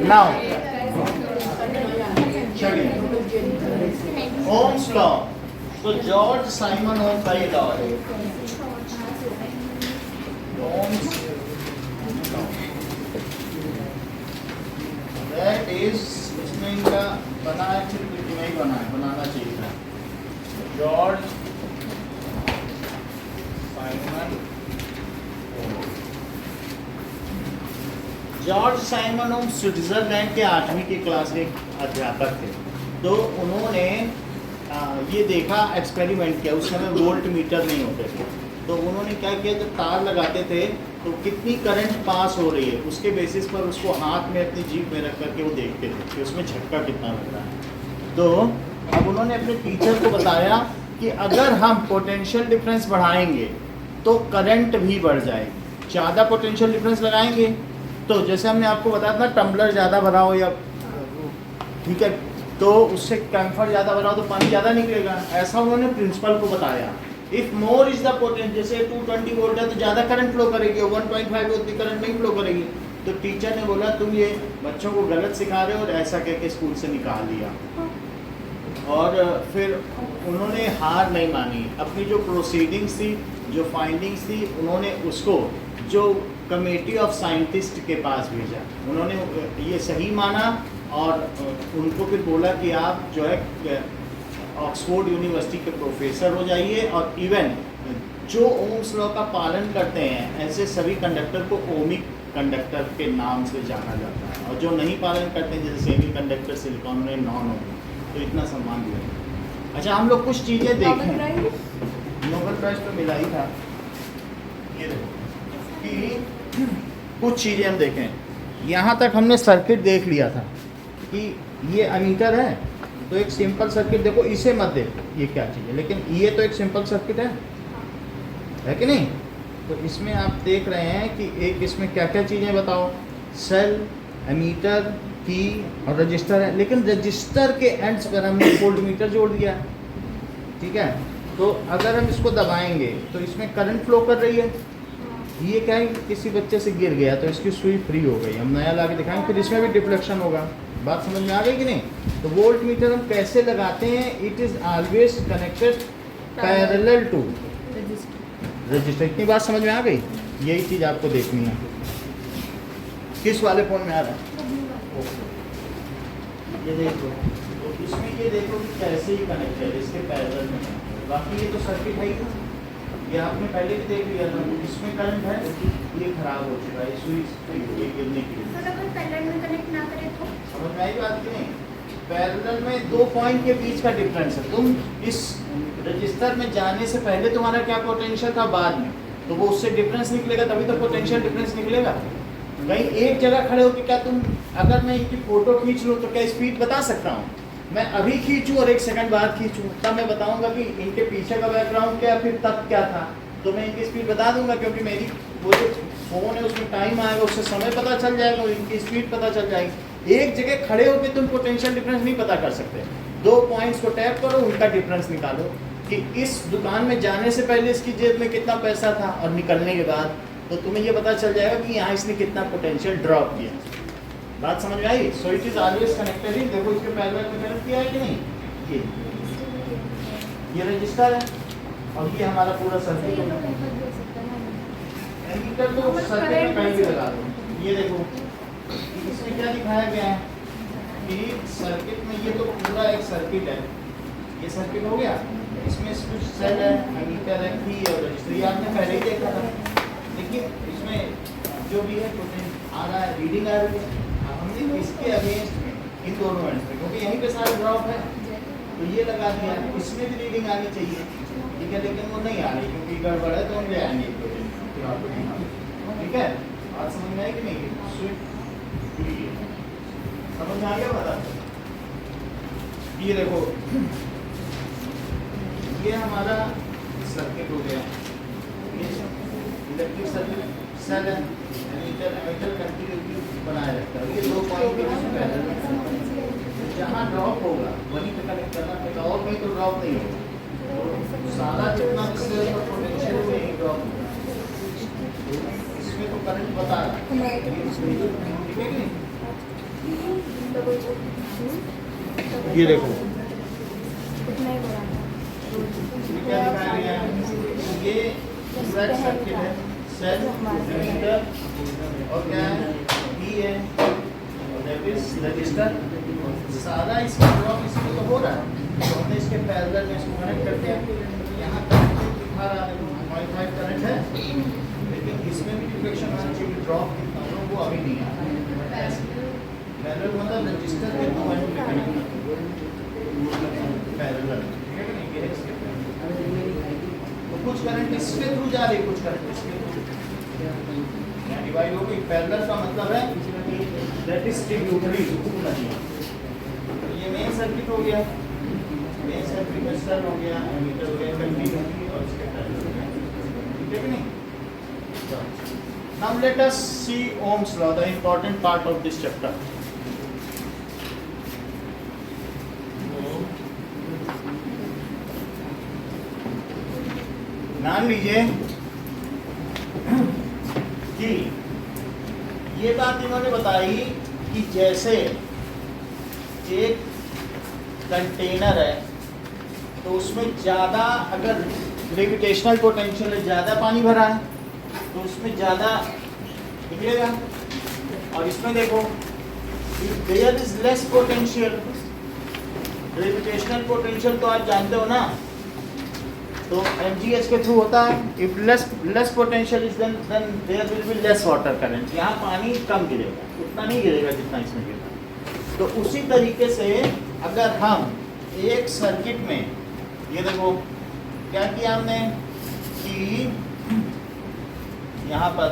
Now, Ohm's law. तो George Simon ओम का ये लॉ है, Ohm's law. That is, इसमें इनका बना है, सिर्फ इतना ही बना है, बनाना चाहिए था. जॉर्ज साइमन ओम. जॉर्ज साइमन ओम स्विट्जरलैंड के 8वीं की क्लास के अध्यापक थे. तो उन्होंने ये देखा, एक्सपेरिमेंट किया. उस समय वोल्ट मीटर नहीं होते थे, तो उन्होंने क्या किया, जब तार लगाते थे तो कितनी करंट पास हो रही है उसके बेसिस पर उसको हाथ में अपनी जीभ में रख करके वो देखते थे कि उसमें झटका कितना लग रहा है. तो अब उन्होंने अपने टीचर को बताया कि अगर हम पोटेंशियल डिफरेंस बढ़ाएंगे तो करंट भी बढ़ जाएगी. ज़्यादा पोटेंशियल डिफरेंस लगाएंगे तो जैसे हमने आपको बताया था, टम्बलर ज़्यादा भरा हो या ठीक है, तो उससे कैम्फर ज़्यादा भरा हो तो पानी ज़्यादा निकलेगा. ऐसा उन्होंने प्रिंसिपल को बताया. If more is the potential, जैसे 220 वोल्ट है तो ज़्यादा करंट फ्लो करेगी, 1.5 उतनी करंट नहीं फ्लो करेगी. तो टीचर ने बोला तुम ये बच्चों को गलत सिखा रहे हो, और ऐसा कह के स्कूल से निकाल दिया. और फिर उन्होंने हार नहीं मानी. अपनी जो प्रोसीडिंग्स थी, जो फाइंडिंग्स थी, उन्होंने उसको जो कमेटी ऑफ साइंटिस्ट के पास भेजा. उन्होंने ये सही माना और उनको फिर बोला कि आप जो है ऑक्सफोर्ड यूनिवर्सिटी के प्रोफेसर हो जाइए, और इवन जो ओम्स लॉ का पालन करते हैं ऐसे सभी कंडक्टर को ओमिक कंडक्टर के नाम से जाना जाता है, और जो नहीं पालन करते हैं जैसे सेमी कंडक्टर, सिलिकॉन में नॉन ओमिक, तो इतना सम्मान दिया. अच्छा, हम लोग कुछ चीज़ें देखें. नोबेल प्राइज तो मिला ही था. ये देखो कि कुछ चीज़ें हम देखें. यहाँ तक हमने सर्किट देख लिया था कि ये एमीटर है, तो एक सिंपल सर्किट देखो, इसे मत देखो ये क्या चीज़ है, लेकिन ये तो एक सिंपल सर्किट है कि नहीं. तो इसमें आप देख रहे हैं कि एक इसमें क्या क्या चीज़ें बताओ. सेल, एमीटर, की और रजिस्टर है, लेकिन रजिस्टर के एंड्स पर हमने वोल्टमीटर जोड़ दिया. ठीक है, तो अगर हम इसको दबाएंगे तो इसमें करंट फ्लो कर रही है. ये क्या है, किसी बच्चे से गिर गया तो इसकी सुई फ्री हो गई, हम नया ला के दिखाएंगे, फिर इसमें भी डिफ्लेक्शन होगा. बात समझ में आ गई कि नहीं. तो वोल्ट मीटर हम कैसे लगाते हैं, it is always connected parallel to register. इतनी बात समझ में आ गई. यही चीज़ आपको देखनी है. किस वाले फ़ोन में आ रहा है, ये देखो. तो इसमें ये देखो कि कैसे ही कनेक्टेड है, इसके पैरेलल में. बाकी ये तो सर्किट है ही, ये आपने पहले भी देख लिया था. इसमें करंट है, ये खराब हो चुका है, स्विच गिरने की वजह से. अगर पैरेलल में कनेक्ट ना करें तो समझ में आई बात की नहीं. पैरेलल में 2 पॉइंट के बीच का डिफरेंस है. तुम इस रजिस्टर में जाने से पहले तुम्हारा क्या पोटेंशियल था, बाद में, तो वो उससे डिफरेंस निकलेगा, तभी तो पोटेंशियल डिफरेंस निकलेगा. कहीं एक जगह खड़े होकर क्या तुम, अगर मैं इनकी फ़ोटो खींच लूँ तो क्या स्पीड बता सकता हूँ. मैं अभी खींचूँ और 1 सेकंड बाद खींचूँ, तब मैं बताऊँगा कि इनके पीछे का बैकग्राउंड क्या, फिर तब क्या था, तो मैं इनकी स्पीड बता दूंगा, क्योंकि मेरी वो जो फ़ोन है उसमें टाइम आएगा, उससे समय पता चल जाएगा और इनकी स्पीड पता चल जाएगी. एक जगह खड़े होकर तुम पोटेंशियल डिफरेंस नहीं पता कर सकते. 2 पॉइंट्स को टैप करो, उनका डिफरेंस निकालो कि इस दुकान में जाने से पहले इसकी जेब में कितना पैसा था और निकलने के बाद, तो तुम्हें ये पता चल जाएगा कि यहाँ इसने कितना पोटेंशियल ड्रॉप किया. बात समझ में आई. So it is always connected. ही देखो इसके पैरेलल में कनेक्ट किया है कि नहीं. ये रजिस्टर है और ये हमारा पूरा सर्किट है. एमीटर तो सर्किट में कहीं भी लगा दो. ये देखो इसमें क्या दिखाया गया है कि सर्किट में, ये तो पूरा एक सर्किट है. ये सर्किट हो गया, इसमें कुछ सेल है, एमीटर है, की और रजिस्टर. ये आपने पहले ही देखा था. लेकिन इसमें जो भी है आ रहा है, रीडिंग आ रही है. हमने इसके अगेंस्ट में इन दोनों एंड्स पे, क्योंकि यहीं पे सारा ड्रॉप है, तो ये लगा दिया. इसमें भी रीडिंग आनी चाहिए, ठीक है, लेकिन वो नहीं आ रही क्योंकि गड़बड़ है, तो हम ले आएंगे. ठीक है, बात समझ में आई कि नहीं. समझ में आ गया बता. ये देखो, ये हमारा सर्किट हो गया. ये इलेक्ट्रिक सर्किट, सेल है, एमीटर कंटिन्यूटी बनाए रखता है. ये 2 पॉइंट के बीच में जहाँ ड्रॉप होगा वहीं पे कनेक्ट करना पड़ेगा, और कहीं तो ड्रॉप नहीं होगा. सारा जितना करंट बता रहा है, ठीक है कि नहीं? ये देखो क्या दिखाया गया है? ये पूरा सर्किट है, सेल रजिस्टर और क्या है, बी है, दैट इज रजिस्टर। सारा इसका ड्रॉप इसमें तो हो रहा है, तो हमने इसके पैरेलल में इसको कनेक्ट कर दिया। यहाँ करंट दिखा रहा है 0.5 करंट है, लेकिन इसमें भी डिफ्लेक्शन होना चाहिए, ड्रॉप कितना हो वो अभी नहीं आ रहा है। पैरेलल मतलब रजिस्टर के दो एंड पे कनेक्ट पैरेलल, ठीक है नहीं? ये है इसके तो कुछ करंट इसके थ्रू जा रही है, कुछ करंट इसके थ्रू डिवाइड हो गई। पैरेलल का मतलब है दैट इज ट्रिब्यूटरी, नहीं। ये मेन सर्किट हो गया, मेन सर्किट रेजिस्टर हो गया, एमीटर हो गया, कंटिन्यूटी और इसके पैरेलल हो गया, ठीक है कि नहीं? Now let us see Ohm's law, the important part of this chapter. मान लीजिए कि ये बात इन्होंने बताई कि जैसे एक कंटेनर है तो उसमें ज़्यादा अगर ग्रेविटेशनल पोटेंशियल है, ज़्यादा पानी भरा है तो उसमें ज़्यादा निकलेगा, और इसमें देखो there is less potential, gravitational potential तो आप जानते हो ना, तो MgH के थ्रू होता है। If less potential is then there will be less water current, यहाँ पानी कम गिरेगा, उतना नहीं गिरेगा जितना इसमें गिरता। तो उसी तरीके से अगर हम एक सर्किट में, ये देखो क्या किया हमने कि यहाँ पर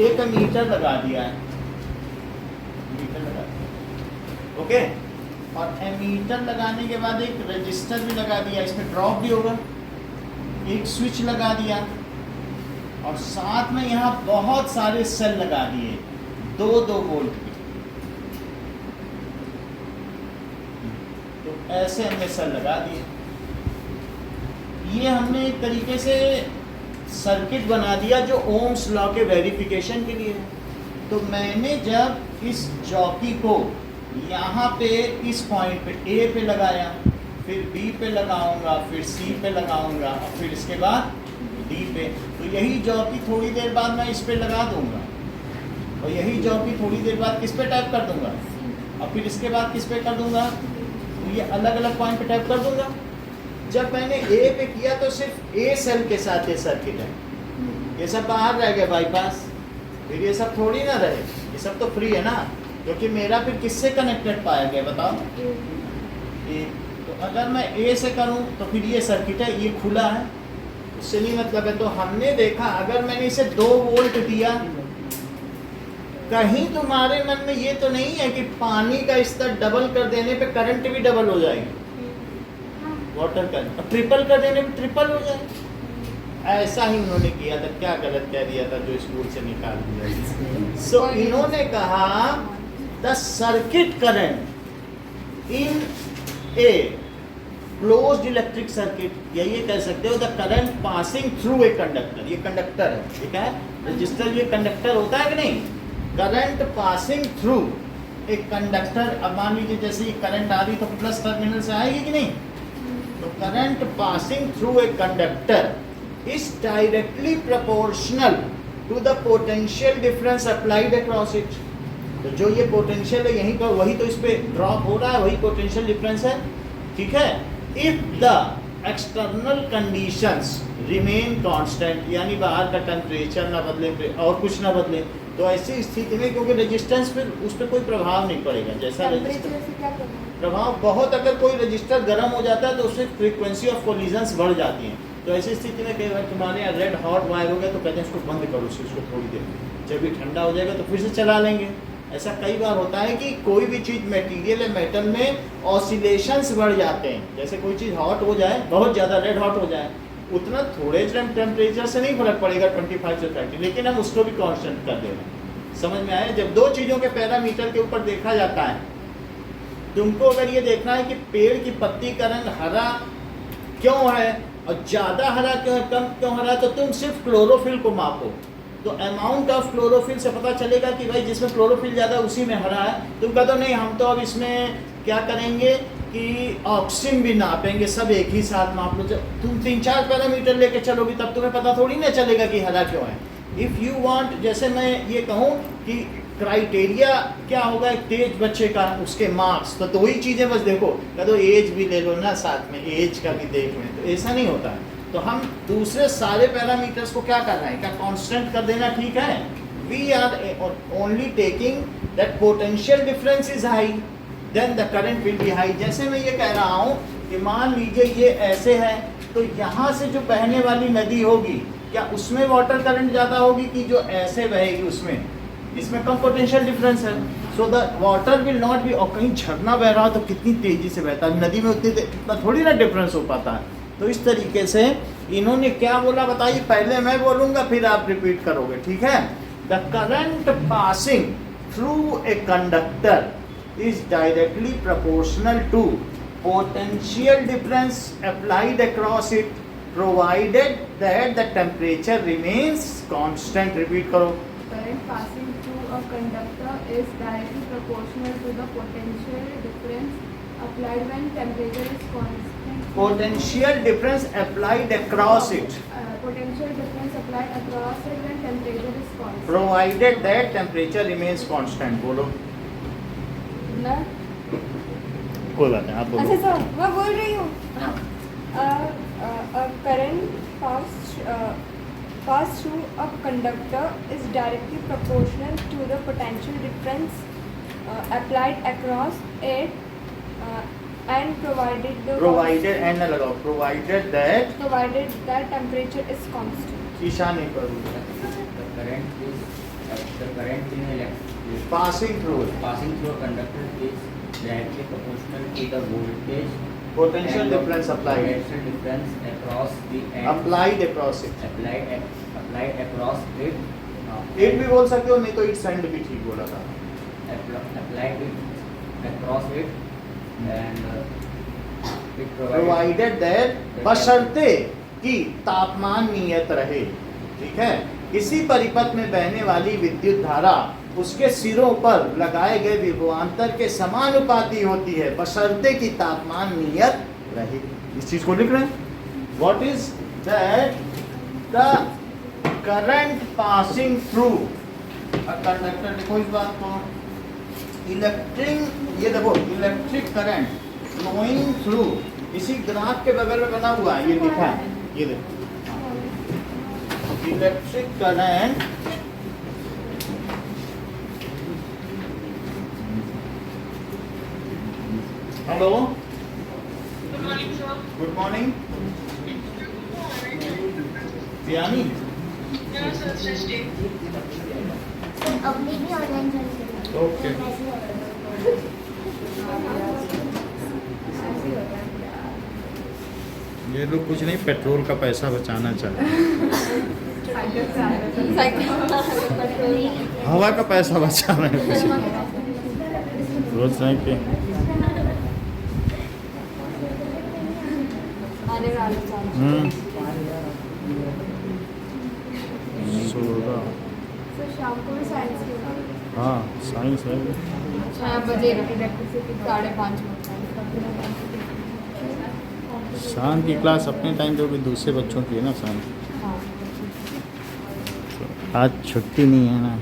एक मीटर लगा दिया है, मीटर लगा दिया, ओके, और एमीटर लगाने के बाद एक रजिस्टर भी लगा दिया, इसमें ड्रॉप भी होगा, एक स्विच लगा दिया, और साथ में यहाँ बहुत सारे सेल लगा दिए 2-2 वोल्ट के। तो ऐसे हमने सेल लगा दिए। ये हमने एक तरीके से सर्किट बना दिया जो ओम्स लॉ के वेरिफिकेशन के लिए है। तो मैंने जब इस चौकी को यहाँ पे इस पॉइंट पे A पे लगाया, फिर B पे लगाऊंगा, फिर C पे लगाऊंगा, और फिर इसके बाद D पे, तो यही चौकी थोड़ी देर बाद मैं इस पे लगा दूंगा, और यही चौकी थोड़ी देर बाद किस पे टैप कर दूंगा, और फिर इसके बाद किस पे कर दूंगा, तो ये अलग अलग पॉइंट पे टैप कर दूंगा। जब मैंने A पे किया तो सिर्फ A सेल के साथ ये सर्किट है, ये सब बाहर रह गया बाईपास, फिर ये सब थोड़ी ना रहे, ये सब तो फ्री है ना, क्योंकि मेरा फिर किससे कनेक्टेड पाया गया बताओ, ए। तो अगर मैं A से करूं तो फिर ये सर्किट है, ये खुला है, उससे नहीं मतलब है। तो हमने देखा अगर मैंने इसे 2 वोल्ट दिया, कहीं तुम्हारे मन में ये तो नहीं है कि पानी का स्तर डबल कर देने पे करंट भी डबल हो जाएगी, वाटर करंट, और ट्रिपल कर देने पे ट्रिपल हो जाएगी। ऐसा ही उन्होंने किया था, क्या गलत कह दिया था जो स्कूल से निकाल दिया। सो इन्होंने कहा the circuit current in a closed electric circuit, या ये कह सकते हो the current passing through a conductor, ये कंडक्टर है, ठीक है, रजिस्टर ये कंडक्टर होता है कि नहीं, करंट पासिंग थ्रू एक कंडक्टर। अब मान लीजिए जैसे ये करंट आ रही तो प्लस टर्मिनल से आएगी कि नहीं, तो current passing through a conductor is directly proportional to the potential difference applied across it। तो जो ये पोटेंशियल है यहीं पर, वही तो इस पे ड्रॉप हो रहा है, वही पोटेंशियल डिफरेंस है, ठीक है। If the external conditions remain constant, यानी बाहर का टेम्परेचर ना बदले और कुछ ना बदले, तो ऐसी स्थिति में क्योंकि रेजिस्टेंस पे उस पर कोई प्रभाव नहीं पड़ेगा, जैसा प्रभाव बहुत, अगर कोई रजिस्टर गर्म हो जाता है तो उससे फ्रीक्वेंसी ऑफ कोलिजन्स बढ़ जाती हैं। तो ऐसी स्थिति में कई बार तुम्हारे यहाँ रेड हॉट वायर हो गया तो कहते हैं इसको बंद करो, उसको थोड़ी देर, जब भी ठंडा हो जाएगा तो फिर से चला लेंगे। ऐसा कई बार होता है कि कोई भी चीज़ मटेरियल है, मेटल में ऑसिलेशंस बढ़ जाते हैं, जैसे कोई चीज़ हॉट हो जाए, बहुत ज़्यादा रेड हॉट हो जाए, उतना थोड़े टेम्परेचर से नहीं फर्क पड़ेगा 25 से 30, लेकिन हम उसको भी कांस्टेंट कर दे रहे हैं। समझ में आया? जब 2 चीज़ों के पैरामीटर के ऊपर देखा जाता है, तुमको अगर ये देखना है कि पेड़ की पत्ती का रंग हरा क्यों है और ज़्यादा हरा क्यों है, कम क्यों हरा, तो तुम सिर्फ क्लोरोफिल को मापो, तो अमाउंट ऑफ क्लोरोफिल से पता चलेगा कि भाई जिसमें क्लोरोफिल ज़्यादा उसी में हरा है। तुम कहते हो नहीं हम तो अब इसमें क्या करेंगे कि ऑक्सीजन भी नापेंगे, सब एक ही साथ माप लो। जब तुम 3-4 पैरामीटर लेके चलोगी तब तुम्हें पता थोड़ी ना चलेगा कि हरा क्यों है। इफ़ यू वांट, जैसे मैं ये कहूँ कि क्राइटेरिया क्या होगा एक तेज बच्चे का, उसके मार्क्स, तो वही चीज़ें बस देखो, कह दो एज भी ले लो ना साथ में, एज का भी देख लें, तो ऐसा नहीं होता है। तो हम दूसरे सारे पैरामीटर्स को क्या कर रहे हैं, क्या कांस्टेंट कर देना ठीक है। We are only taking that potential difference is high then the current will be high. जैसे मैं ये कह रहा हूँ कि मान लीजिए ये ऐसे है, तो यहाँ से जो बहने वाली नदी होगी क्या उसमें वाटर करंट ज़्यादा होगी कि जो ऐसे बहेगी उसमें? इसमें कम पोटेंशियल डिफरेंस है, so the water will not be. और कहीं झरना बह रहा हो तो कितनी तेज़ी से बहता है, नदी में उतना थोड़ी ना डिफरेंस हो पाता है। तो इस तरीके से इन्होंने क्या बोला बताइए, पहले मैं बोलूँगा फिर आप रिपीट करोगे, ठीक है। The current passing through a conductor is directly proportional to potential difference applied across it, provided that the temperature remains constant. Repeat करो। Current passing through a conductor is directly proportional to the potential difference applied when temperature is constant. Potential difference applied across it, Potential difference applied across it when temperature is constant. provided that temperature remains constant. बोलो। मैं कोई बात नहीं, आप अच्छा बोलो। Sir मैं बोल रही हूँ। A current pass through a conductor is directly proportional to the potential difference applied across it and Provided and ना लगाओ, provided that temperature is constant. Isha नहीं करूँगा। The current in electric Passing through passing through a conductor is directly proportional to the voltage potential and difference applied. potential difference across the end applied across it. applied across it. It भी बोल सकते हो, नहीं तो it's and भी ठीक बोला था। Applied it across it and it Provided that बशर्ते कि तापमान नियत रहे, ठीक है। इसी परिपथ में बहने वाली विद्युत धारा उसके सिरों पर लगाए गए विभवांतर के समानुपाती होती है, बशर्ते कि तापमान नियत रहे। इस चीज को लिख रहे हैं। What is that? The current passing through a conductor. देखो इस बात को, इलेक्ट्रिक, ये देखो इलेक्ट्रिक करंट फ्लोइंग थ्रू, इसी ग्राफ के बगल में बना हुआ है, ये लिखा है, ये देखो electric current hello good morning पियानी। अपनी भी ऑनलाइन चल ओके। ये लोग कुछ नहीं, पेट्रोल का पैसा बचाना चाहते हैं, हवा का पैसा बचा रहे हैं कुछ रोज के। आने वाले साल 16। सर शाम को भी साइंस की होगी। हाँ साइंस है। 6 बजे 5:30 शाम की क्लास अपने टाइम पे भी दूसरे बच्चों की है ना शाम की। हाँ। तो आज छुट्टी नहीं है ना।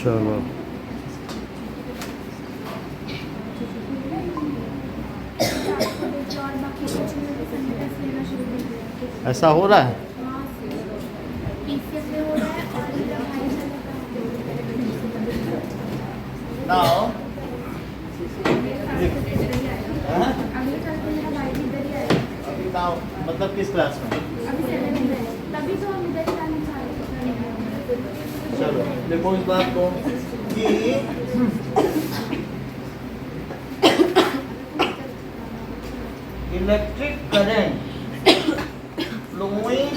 चलो ऐसा हो रहा है। Now, अभी now मतलब किस क्लास में? चलो देखो इस बात को कि इलेक्ट्रिक करंट फ्लोइंग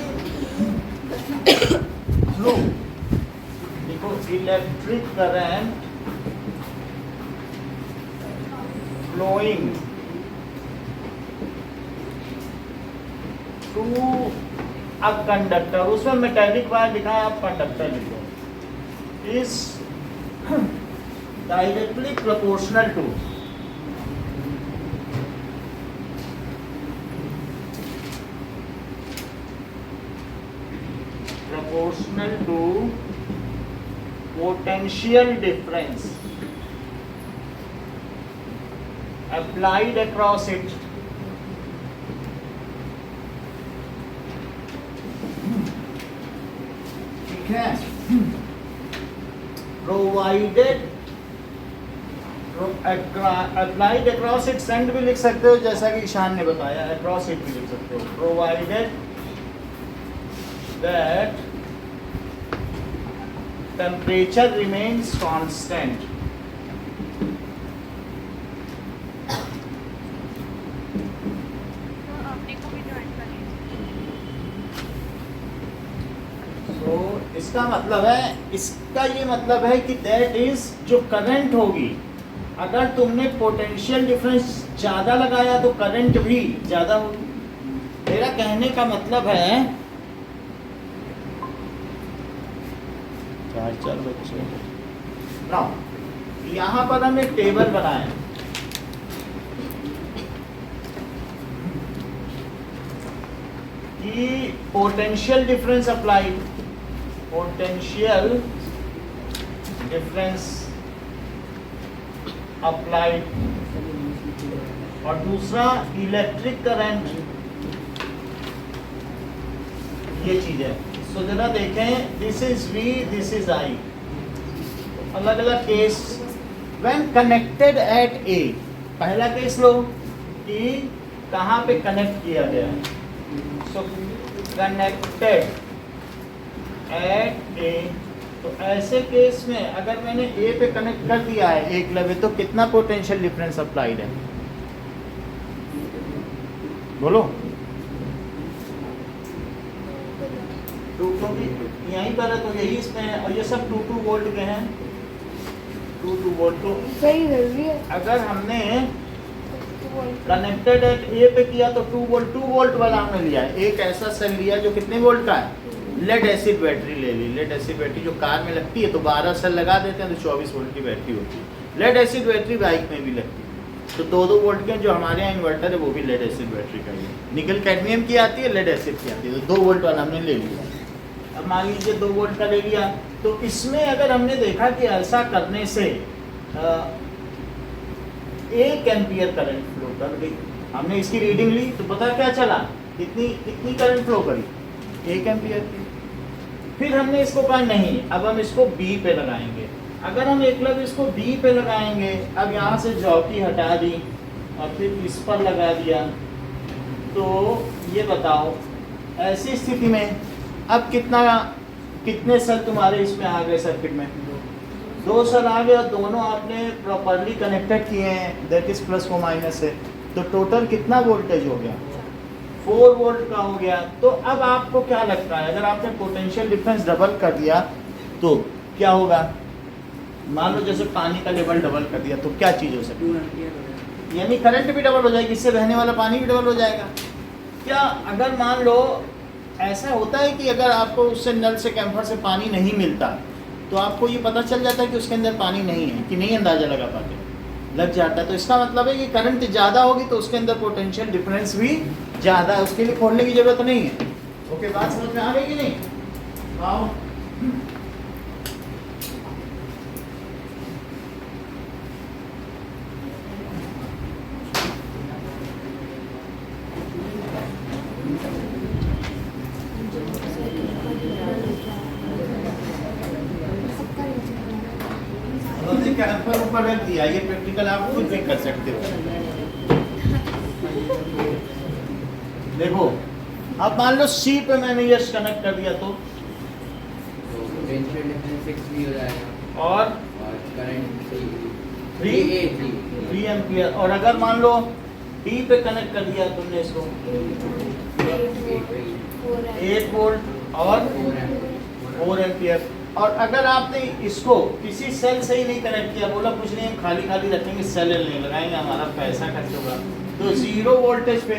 फ्लो, देखो electric current flowing to a conductor, उसमें मेटेलिक वायर लिखा है, आप कंडक्टर लिखो, is directly proportional to potential difference applied across it ठीक है, provided applied across it, send भी लिख सकते हो जैसा कि ईशान ने बताया, across it भी लिख सकते हो, provided that temperature remains constant. So इसका मतलब है, इसका ये मतलब है कि that is जो करंट होगी, अगर तुमने पोटेंशियल डिफरेंस ज़्यादा लगाया तो करंट भी ज़्यादा होगी। मेरा कहने का मतलब है, चार बच्चे ना, यहाँ पर हमने टेबल बनाया कि potential difference applied, potential difference applied, और दूसरा इलेक्ट्रिक करंट, ये चीज है। सो जरा देखें, this is V, this is I, अलग अलग case when connected eight A। पहला केस लो कि कहाँ पे कनेक्ट किया गया है, सो कनेक्टेड एट A। तो ऐसे केस में अगर मैंने A पे कनेक्ट कर दिया है एक लवे, तो कितना पोटेंशियल डिफरेंस अप्लाइड है, बोलो। 2 यहीं पर है तो यही इसमें है, और ये सब 2 वोल्ट के हैं, 2 वोल्ट। तो सही जरूरी है। अगर हमने कनेक्टेड एट ए पे किया तो 2 वोल्ट वाला हमने लिया है। एक ऐसा सेल लिया जो कितने वोल्ट का है, लेड एसिड बैटरी ले ली। लेड एसिड बैटरी जो कार में लगती है तो 12 सेल लगा देते हैं तो 24 वोल्ट की बैटरी होती है। लेड एसिड बैटरी बाइक में भी लगती है, तो 2 वोल्ट के जो हमारे यहाँ इन्वर्टर है वो भी लेड एसिड बैटरी का ही है। निकल कैडमियम की आती है, लेड एसिड की आती है, तो 2 वोल्ट वाला हमने ले लिया। अब मान लीजिए 2 वोल्ट का ले लिया, तो इसमें अगर हमने देखा कि ऐसा करने से 1 एम्पियर करंट फ्लो कर गई, हमने इसकी रीडिंग ली तो पता क्या चला, कितनी करंट फ्लो करी, 1 एम्पियर की। फिर हमने इसको कहा नहीं, अब हम इसको B पे लगाएंगे। अगर हम एकलव्य इसको B पे लगाएंगे, अब यहाँ से जॉकी हटा दी और फिर इस पर लगा दिया, तो ये बताओ ऐसी स्थिति में अब कितने सेल तुम्हारे इसमें आ गए सर्किट में, 2 सेल आ गए और दोनों आपने प्रॉपरली कनेक्टेड किए हैं, दैट इज प्लस वो माइनस है, तो टोटल कितना वोल्टेज हो गया, 4 वोल्ट का हो गया। तो अब आपको क्या लगता है, अगर आपने पोटेंशियल डिफरेंस डबल कर दिया तो क्या होगा, मान लो जैसे पानी का लेवल डबल कर दिया तो क्या चीज़ हो सकती है, यानी करंट भी डबल हो जाएगी, इससे बहने वाला पानी भी डबल हो जाएगा। क्या अगर मान लो ऐसा होता है कि अगर आपको उससे नल से कैंपर से पानी नहीं मिलता तो आपको ये पता चल जाता है कि उसके अंदर पानी नहीं है, कि नहीं अंदाज़ा लगा पाते, लग जाता है। तो इसका मतलब है कि करंट ज़्यादा होगी तो उसके अंदर पोटेंशियल डिफरेंस भी ज़्यादा है, उसके लिए खोलने की ज़रूरत नहीं है। ओके, बात समझ में आ गई कि नहीं? आओ कैंपर ऊपर रख दिया, ये प्रैक्टिकल आप खुद भी कर सकते हो। देखो अब मान लो C पे मैंने ये कनेक्ट कर दिया तो पोटेंशियल डिफरेंस 6V हो जाएगा और करंट 3 एम्पियर। और अगर मान लो D पे कनेक्ट कर दिया तुमने इसको 8 वोल्ट और 4 एम्पियर। और अगर आपने इसको किसी सेल से ही नहीं कनेक्ट किया, बोला कुछ नहीं हम खाली खाली रखेंगे, सेल नहीं लगाएंगे, हमारा पैसा खर्च होगा, तो 0 वोल्टेज पे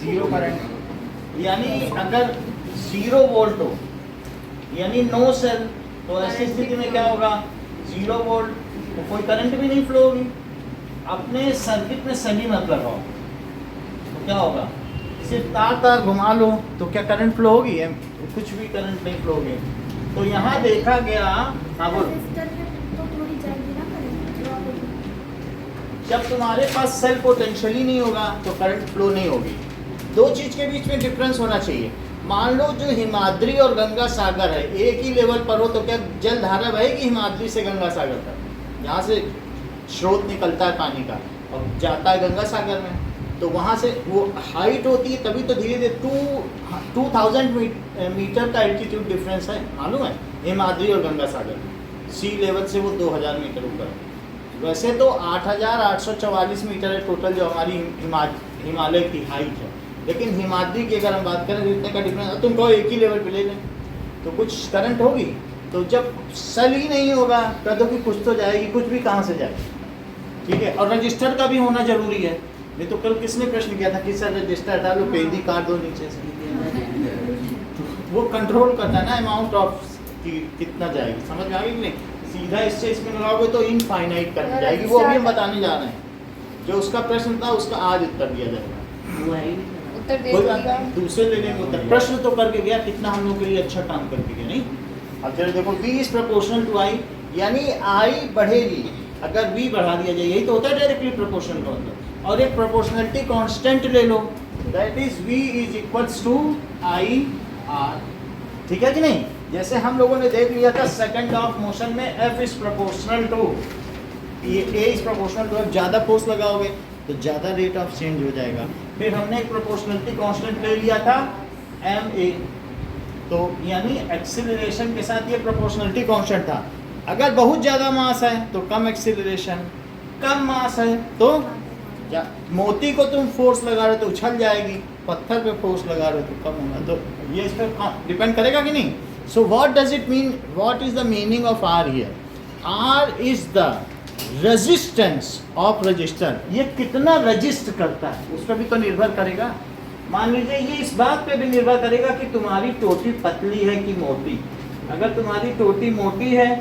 0 करंट। यानी अगर 0 वोल्ट हो यानी नो सेल, तो ऐसी स्थिति में क्या होगा, 0 वोल्ट, तो कोई करंट भी नहीं फ्लो होगी। अपने सर्किट में सभी मत लगाओ तो क्या होगा, सिर्फ तार घुमा लो तो क्या करंट फ्लो होगी, कुछ भी करंट नहीं फ्लो होगी। तो यहाँ देखा गया, हाँ बोल, रजिस्टर में तो थोड़ी जाएगी ना करंट। जब तुम्हारे पास सेल पोटेंशियल ही नहीं होगा तो करंट फ्लो नहीं होगी। दो चीज के बीच में डिफरेंस होना चाहिए। मान लो जो हिमाद्री और गंगा सागर है एक ही लेवल पर हो, तो क्या जल धारा बहेगी हिमाद्री से गंगा सागर तक, यहाँ से स्रोत निकलता है पानी का और जाता है गंगा सागर में, तो वहाँ से वो हाइट होती है, तभी तो धीरे धीरे 2000 मीटर का एल्टीट्यूड डिफरेंस है, मालूम है, हिमाद्री और गंगा सागर, सी लेवल से वो 2000 मीटर ऊपर है। वैसे तो 8844 मीटर है टोटल जो हमारी हिमालय की हाइट है, लेकिन हिमाद्री की अगर हम बात करें तो इतने का डिफरेंस, तुम कहो एक ही लेवल पे ले लें तो कुछ करंट होगी। तो जब सेल ही नहीं होगा कह दो कि कुछ तो जाएगी, कुछ भी कहाँ से जाएगी, ठीक है। और रजिस्टर का भी होना जरूरी है। नहीं तो कल किसने प्रश्न किया था कि सर रजिस्टर डालो पेंदी काट दो नीचे से, वो कंट्रोल करता है ना अमाउंट ऑफ कितना जाएगी, समझ में आ गई कि नहीं। सीधा इससे इसमें लगाओगे तो इनफाइनाइट कर जाएगी, वो अभी हम बताने जा रहे हैं। जो उसका प्रश्न था उसका आज उत्तर दिया जाएगा, वो है ही उत्तर दे कोई बात दिया। नहीं, दूसरे ले लेंगे उत्तर। प्रश्न तो करके गया, कितना हम लोग के लिए अच्छा काम करके गया, नहीं। अब चलो देखो, V is proportional to I, यानी I बढ़ेगी अगर V बढ़ा दिया जाए, यही तो होता है डायरेक्टली प्रोपोर्शनल का मतलब। और एक प्रोपोर्शनलिटी कांस्टेंट ले लो, that is V is equals to I R, ठीक है कि नहीं। जैसे हम लोगों ने देख लिया था सेकंड ऑफ मोशन में F इज प्रोपोर्शनल टू, ये A is proportional to F, ज़्यादा फोर्स लगाओगे तो ज़्यादा रेट ऑफ चेंज हो जाएगा। फिर हमने एक प्रोपोर्शनलिटी कांस्टेंट ले लिया था ma, तो यानी एक्सीलरेशन के साथ ये प्रोपोर्शनलिटी कांस्टेंट था। अगर बहुत ज़्यादा मास है तो कम एक्सीलरेशन, कम मास है तो मोती को तुम फोर्स लगा रहे हो तो उछल जाएगी, पत्थर पे फोर्स लगा रहे हो तो कम होगा। तो ये इस पर डिपेंड करेगा कि नहीं। So what does it mean, what is the meaning of R here. R is the resistance of resistor, ये कितना रजिस्ट करता है उस पर भी तो निर्भर करेगा। मान लीजिए ये इस बात पे भी निर्भर करेगा कि तुम्हारी टोटी पतली है कि मोटी। अगर तुम्हारी टोटी मोटी है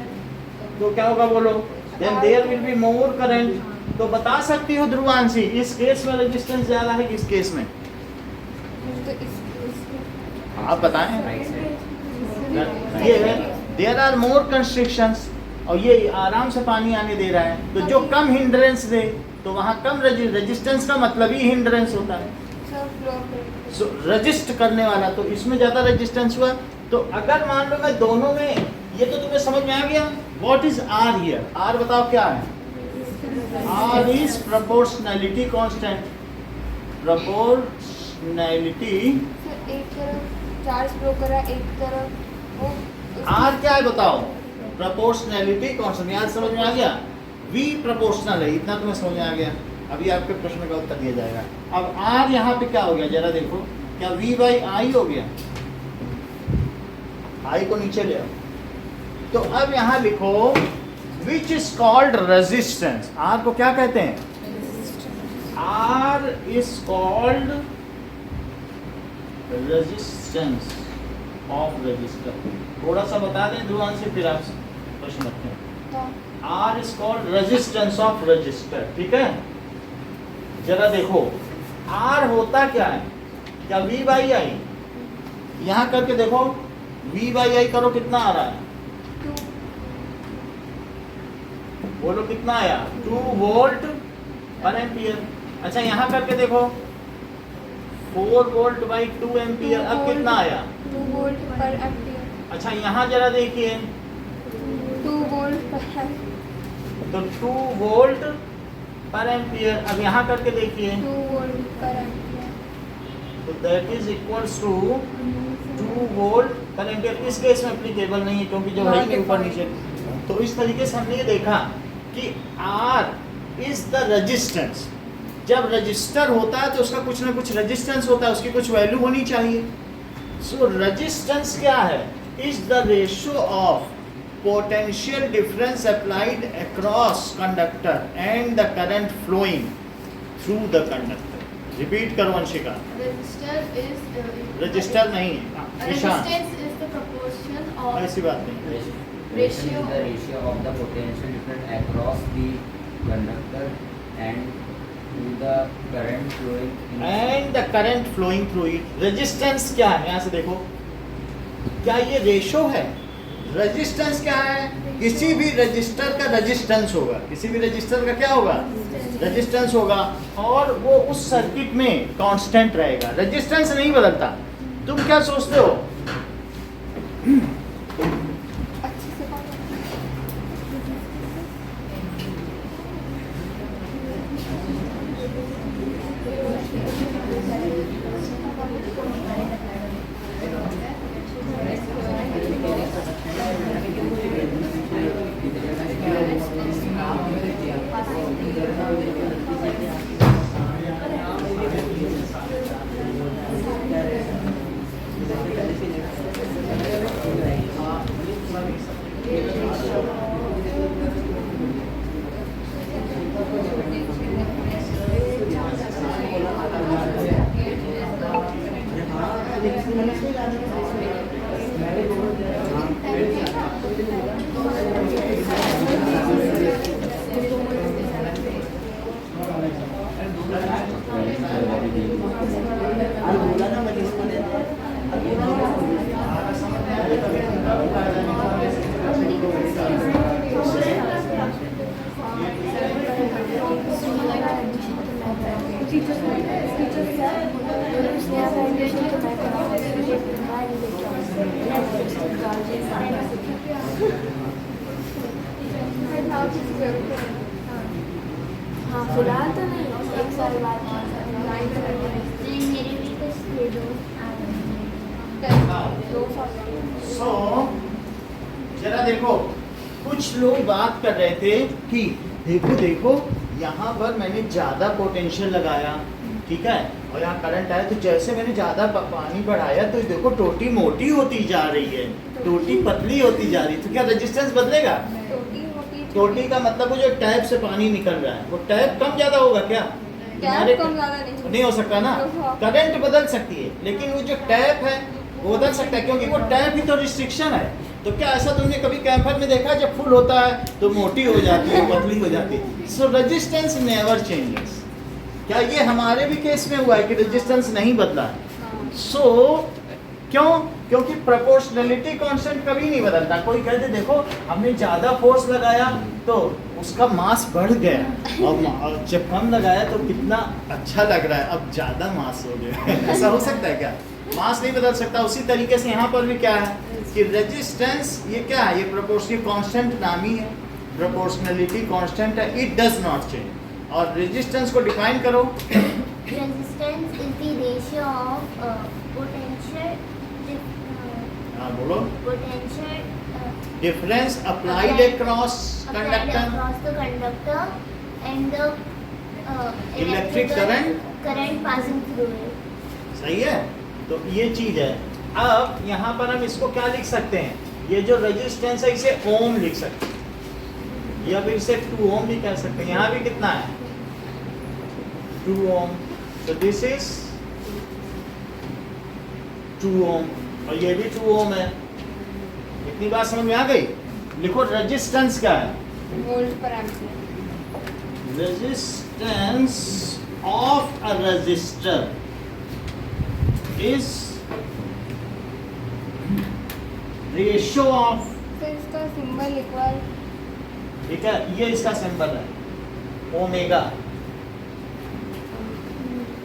तो क्या होगा बोलो, then there will be more current. तो बता सकती हो ध्रुवांशी इस केस में रेजिस्टेंस ज़्यादा है कि इस केस में, आप बताएं। ये है देयर आर मोर कंस्ट्रिक्शंस, और ये आराम से पानी आने दे रहा है, तो जो कम हिंड्रेंस दे तो वहाँ कम रेजिस्टेंस का मतलब ही हिंड्रेंस होता है। सो रजिस्ट करने वाला, तो इसमें ज़्यादा रेजिस्टेंस हुआ। तो अगर मान लो मैं दोनों में, ये तो तुम्हें समझ में आ गया। What is R here, R बताओ क्या है। R is proportionality constant, proportionality. एक तरफ चार्ज फ्लो कर रहा है, एक तरफ वो आर क्या है बताओ, प्रोपोर्शनैलिटी कांस्टेंट। यार समझ में आ गया, V प्रोपोर्शनल है, इतना तुम्हें समझ में आ गया। अभी आपके प्रश्न का उत्तर दिया जाएगा। अब R यहाँ पे क्या हो गया जरा देखो, क्या V बाई I हो गया, I को नीचे ले आओ। तो अब यहाँ लिखो which is called resistance. R को क्या कहते हैं, R is called resistance of register. थोड़ा सा बता दें ध्रुवान से, फिर आप प्रश्न रखते हैं। R is called resistance of register, ठीक है। जरा देखो R होता क्या है, क्या V बाई I, यहाँ करके देखो V बाई I करो कितना आ रहा है, बोलो कितना आया, 2 वोल्ट पर एम्पियर। अच्छा यहाँ करके देखो 4 वोल्ट बाई 2 एम्पियर, अब कितना आया, 2 वोल्ट पर एम्पियर। अच्छा यहाँ जरा देखिए 2 वोल्ट पर एम्पियर, तो 2 वोल्ट पर एम्पियर। अब यहाँ करके देखिए 2 वोल्ट पर एम्पियर, तो that is equals to 2 volt पर एम्पियर। इस केस में एप्लीकेबल नहीं है क्योंकि जो है ऊपर नीचे। तो इस तरीके से हमने ये देखा कि R इज द रेजिस्टेंस। जब रजिस्टर होता है तो उसका कुछ ना कुछ रेजिस्टेंस होता है, उसकी कुछ वैल्यू होनी चाहिए। सो रेजिस्टेंस क्या है, is the ratio of potential difference applied across conductor and the current flowing through the conductor. Repeat करो वंशिका. रजिस्टर नहीं निशान, resistance is the proportion of ऐसी बात नहीं. Ratio is the ratio of the potential difference across the conductor and to the current flowing in and the current flowing through it. Resistance क्या है, यहाँ से देखो, क्या ये रेशो है? रेजिस्टेंस क्या है? किसी भी रजिस्टर का रेजिस्टेंस होगा, किसी भी रजिस्टर का क्या होगा? रेजिस्टेंस होगा, और वो उस सर्किट में कांस्टेंट रहेगा, रेजिस्टेंस नहीं बदलता. तुम क्या सोचते हो? अच्छे से कौन हाँ फिलहाल तो नहीं, एक साल बाद नहीं, मेरे भी कुछ ये दो सो जरा देखो, कुछ लोग बात कर रहे थे कि देखो देखो यहाँ पर मैंने ज़्यादा पोटेंशियल लगाया, ठीक है, और यहाँ करंट आया, तो जैसे मैंने ज़्यादा पानी बढ़ाया तो देखो टोटी मोटी होती जा रही है, टोटी पतली होती जा रही है, तो क्या रेजिस्टेंस बदलेगा? टोटी का मतलब वो जो टैप से पानी निकल रहा है, वो टैप कम ज़्यादा होगा क्या? टैप कम ज़्यादा नहीं हो सकता ना. करंट बदल सकती है, लेकिन वो जो टैप है वो बदल सकता है, क्योंकि वो टैप ही तो रिस्ट्रिक्शन है. तो क्या ऐसा तुमने कभी कैंपर में देखा, जब फुल होता है तो मोटी हो जाती है, पतली हो जाती है? सो रेजिस्टेंस नेवर चेंजेस. क्या ये हमारे भी केस में हुआ है कि रेजिस्टेंस नहीं बदला है? सो क्यों? क्योंकि प्रोपोर्शनलिटी कांस्टेंट कभी नहीं बदलता. कोई कहते देखो हमने ज़्यादा फोर्स लगाया तो उसका मास बढ़ गया, और जब कम लगाया तो कितना अच्छा लग रहा है, अब ज़्यादा मास हो गया. ऐसा हो सकता है क्या? मास नहीं बदल सकता. उसी तरीके से यहाँ पर भी क्या है कि रेजिस्टेंस ये क्या है, ये प्रोपोर्शनल कांस्टेंट नाम ही है, प्रोपोर्शनलिटी कांस्टेंट है, इट डज नॉट चेंज. और रेजिस्टेंस को डिफाइन करो. Resistance is the ratio of potential हाँ बोलो. Potential difference applied across conductor across the conductor and the electric current passing through it. सही है. तो ये चीज है. अब यहाँ पर हम इसको क्या लिख सकते हैं, ये जो रेजिस्टेंस है इसे ओम लिख सकते हैं, या फिर इसे 2 ओम भी कह सकते हैं. यहाँ भी कितना है? 2 ओम. तो दिस इज 2 ओम, और ये भी 2 ओम है. इतनी बात समझ में आ गई? लिखो रेजिस्टेंस क्या है? वोल्ट पर ampere. Resistance of a resistor is ratio of, तो इसका सिंबल इक्वल, ठीक है, ये इसका सिंबल है ओमेगा.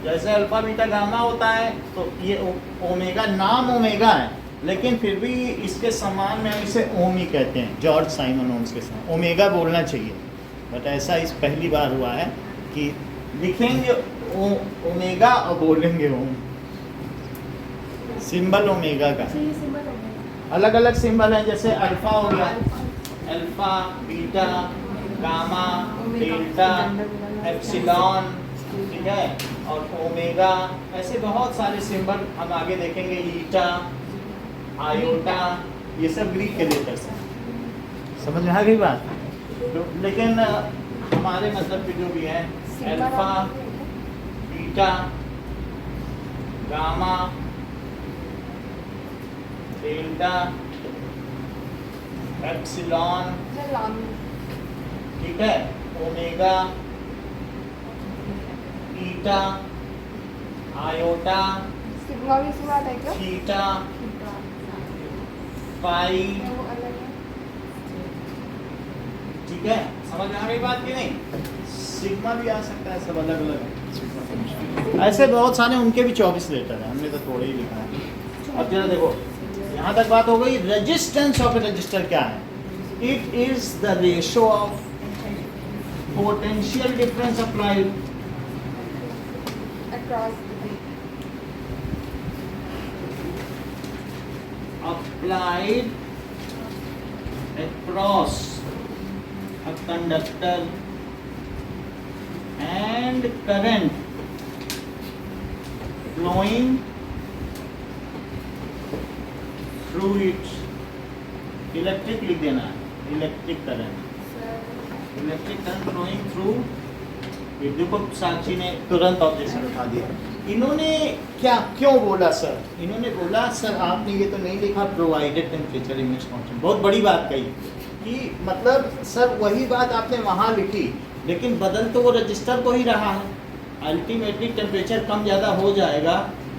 जैसे अल्फा बीटा गामा होता है, तो ये ओमेगा, नाम ओमेगा है, लेकिन फिर भी इसके समान में हम इसे ओम ही कहते हैं. जॉर्ज साइमन ओम्स के साथ ओमेगा बोलना चाहिए, बट ऐसा इस पहली बार हुआ है कि लिखेंगे ओमेगा और बोलेंगे ओम. सिंबल ओमेगा का ये सिंबल हो गया. अलग अलग सिंबल हैं, जैसे अल्फा हो गया, alpha, beta, gamma, delta, epsilon, ठीक है, और ओमेगा. ऐसे बहुत सारे सिंबल हम आगे देखेंगे, ईटा, आयोटा, ये सब ग्रीक के लेटर्स हैं। समझ में आ गई बात? तो लेकिन हमारे मतलब के जो भी है alpha, beta, gamma, delta, epsilon, sir लामी ठीक है, ओमेगा, ईटा, आयोटा, सिग्मा भी इसमें आता है क्या? थीटा, पाई, वो अलग है। ठीक है, समझ में आ गई बात की नहीं? सिग्मा भी आ सकता है, सब अलग अलग है। ऐसे बहुत सारे उनके भी 24 लेटर हैं, हमने तो थोड़े ही लिखा है। अब जरा देखो, यहाँ तक बात हो गई। रेजिस्टेंस ऑफ ए रजिस्टर क्या है? It is the ratio of potential difference applied Across the applied across a conductor and current flowing through it. Electric लिख देना है, electric current, electric current flowing through. देखो साक्षी ने तुरंत ऑब्जेक्शन उठा दिया। इन्होंने क्या क्यों बोला सर? इन्होंने बोला सर आपने ये तो नहीं लिखा प्रोवाइडेड टेम्परेचर इमेज कांस्टेंट। बहुत बड़ी बात कही कि मतलब सर वही बात आपने वहाँ लिखी, लेकिन बदल तो वो रजिस्टर को ही रहा है। अल्टीमेटली टेम्परेचर कम ज़्यादा हो जाएगा,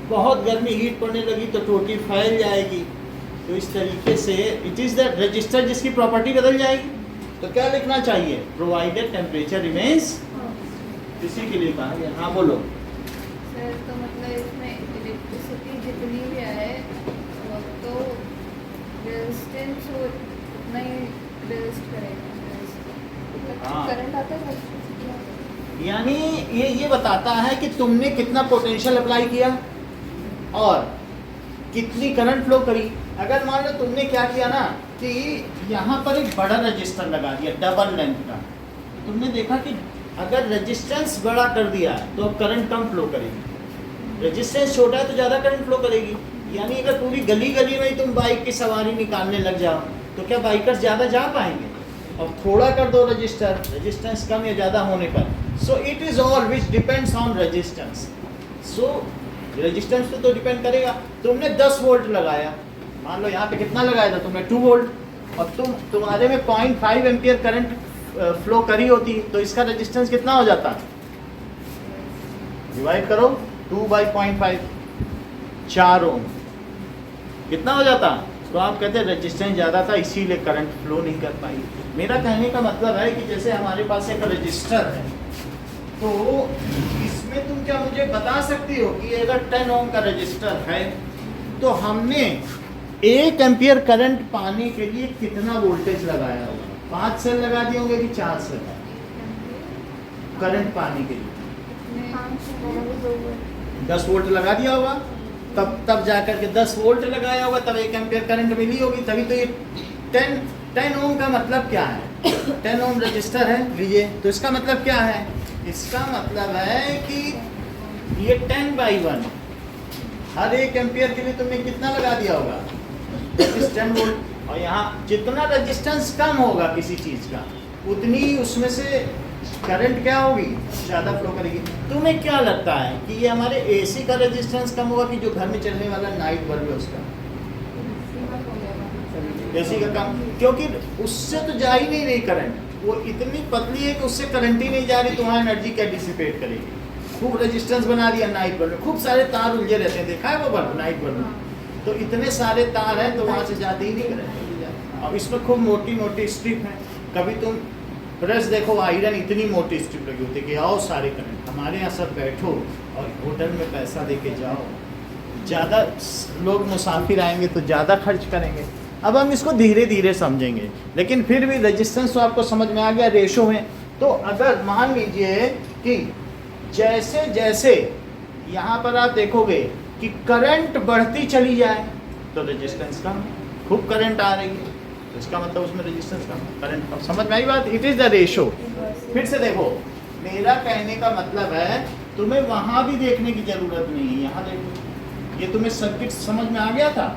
बहुत गर्मी हीट पड़ने लगी तो टोटी फैल जाएगी। तो इस तरीके से इट इज़ द रजिस्टर जिसकी प्रॉपर्टी बदल जाएगी। तो क्या लिखना चाहिए? Provided temperature remains. इसी के लिए कहा गया। हाँ बोलो। सर तो मतलब इसमें इलेक्ट्रिसिटी जितनी भी है वो तो रेजिस्टेंस वो उतना ही रेजिस्ट करेगा। हाँ। करंट आता है। यानी ये बताता है कि तुमने कितना पोटेंशियल अप्लाई किया और कितनी करंट फ्लो करी। अगर मान लो तुमने क्या किया ना कि यहाँ पर एक बड़ा रजिस्टर लगा दिया डबल लेंथ का, तुमने देखा कि अगर रेजिस्टेंस बड़ा कर दिया तो अब करंट कम फ्लो करेगी, रेजिस्टेंस छोटा है तो ज़्यादा करंट फ्लो करेगी। यानी अगर पूरी गली गली में ही तुम बाइक की सवारी निकालने लग जाओ तो क्या बाइकर्स ज़्यादा जा पाएंगे? और थोड़ा कर दो रजिस्टर, रेजिस्टेंस कम या ज़्यादा होने पर। सो it is all which depends on resistance. So resistance तो डिपेंड करेगा। तुमने 10 वोल्ट लगाया, मान लो यहाँ पे कितना लगाया था तुमने 2 वोल्ट, और तुम्हारे में 0.5 एम्पियर करंट फ्लो करी होती, तो इसका रेजिस्टेंस कितना हो जाता? डिवाइड करो 2/0.5, 4 ओम कितना हो जाता? तो आप कहते हैं रेजिस्टेंस ज़्यादा था इसीलिए करंट फ्लो नहीं कर पाई। मेरा कहने का मतलब है कि जैसे हमारे पास एक रजिस्टर है, तो इसमें तुम क्या मुझे बता सकती हो कि अगर 10 ओम का रजिस्टर है तो हमने 1 एम्पियर करंट पाने के लिए कितना वोल्टेज लगाया होगा? 5 सेल लगा दिए होंगे कि 4 सेल करंट पाने के लिए? 10 वोल्ट लगा दिया होगा, तब जाकर के 10 वोल्ट लगाया होगा, तब 1 एम्पियर करंट मिली होगी, तभी तो ये 10 ओम का मतलब क्या है? 10 ओम रजिस्टर है, लीजिए, तो इसका मतलब क्या है? इसका मतलब है कि ये 10/1 हर 1 एम्पियर के लिए तुमने कितना लगा दिया होगा? 10 वोल्ट। और यहाँ जितना रेजिस्टेंस कम होगा किसी चीज़ का, उतनी उसमें से करंट क्या होगी? ज़्यादा फ्लो करेगी। तुम्हें क्या लगता है कि ये हमारे एसी का रेजिस्टेंस कम होगा कि जो घर में चलने वाला नाइट बल्ब है उसका? एसी का कम, क्योंकि उससे तो जा ही नहीं रही करंट, वो इतनी पतली है कि उससे करंट ही नहीं जा रही, तो वहाँ एनर्जी क्या डिसिपेट करेगी? खूब रेजिस्टेंस बना दिया नाइट बल्ब में, खूब सारे तार उलझे रहते हैं, देखा है वो बल्ब नाइट बल्ब में? तो इतने सारे तार हैं तो वहाँ से जाते ही नहीं करंट। अब इसमें खूब मोटी मोटी स्ट्रिप है, कभी तुम प्रेस देखो आयरन इतनी मोटी स्ट्रिप लगी होती है कि आओ सारे करंट। हमारे यहाँ सब बैठो और होटल में पैसा दे के जाओ, ज़्यादा लोग मुसाफिर आएंगे तो ज़्यादा खर्च करेंगे। अब हम इसको धीरे धीरे समझेंगे, लेकिन फिर भी रेजिस्टेंस तो आपको समझ में आ गया रेशो में। तो अगर मान लीजिए कि जैसे जैसे यहाँ पर आप देखोगे कि करंट बढ़ती चली जाए तो रेजिस्टेंस कम, खूब करंट आ रही है तो इसका मतलब उसमें रेजिस्टेंस कम, करंट कम। समझ में आई बात? It is the ratio. फिर से देखो, मेरा कहने का मतलब है तुम्हें वहाँ भी देखने की ज़रूरत नहीं है, यहाँ देखो, ये तुम्हें सर्किट समझ में आ गया था?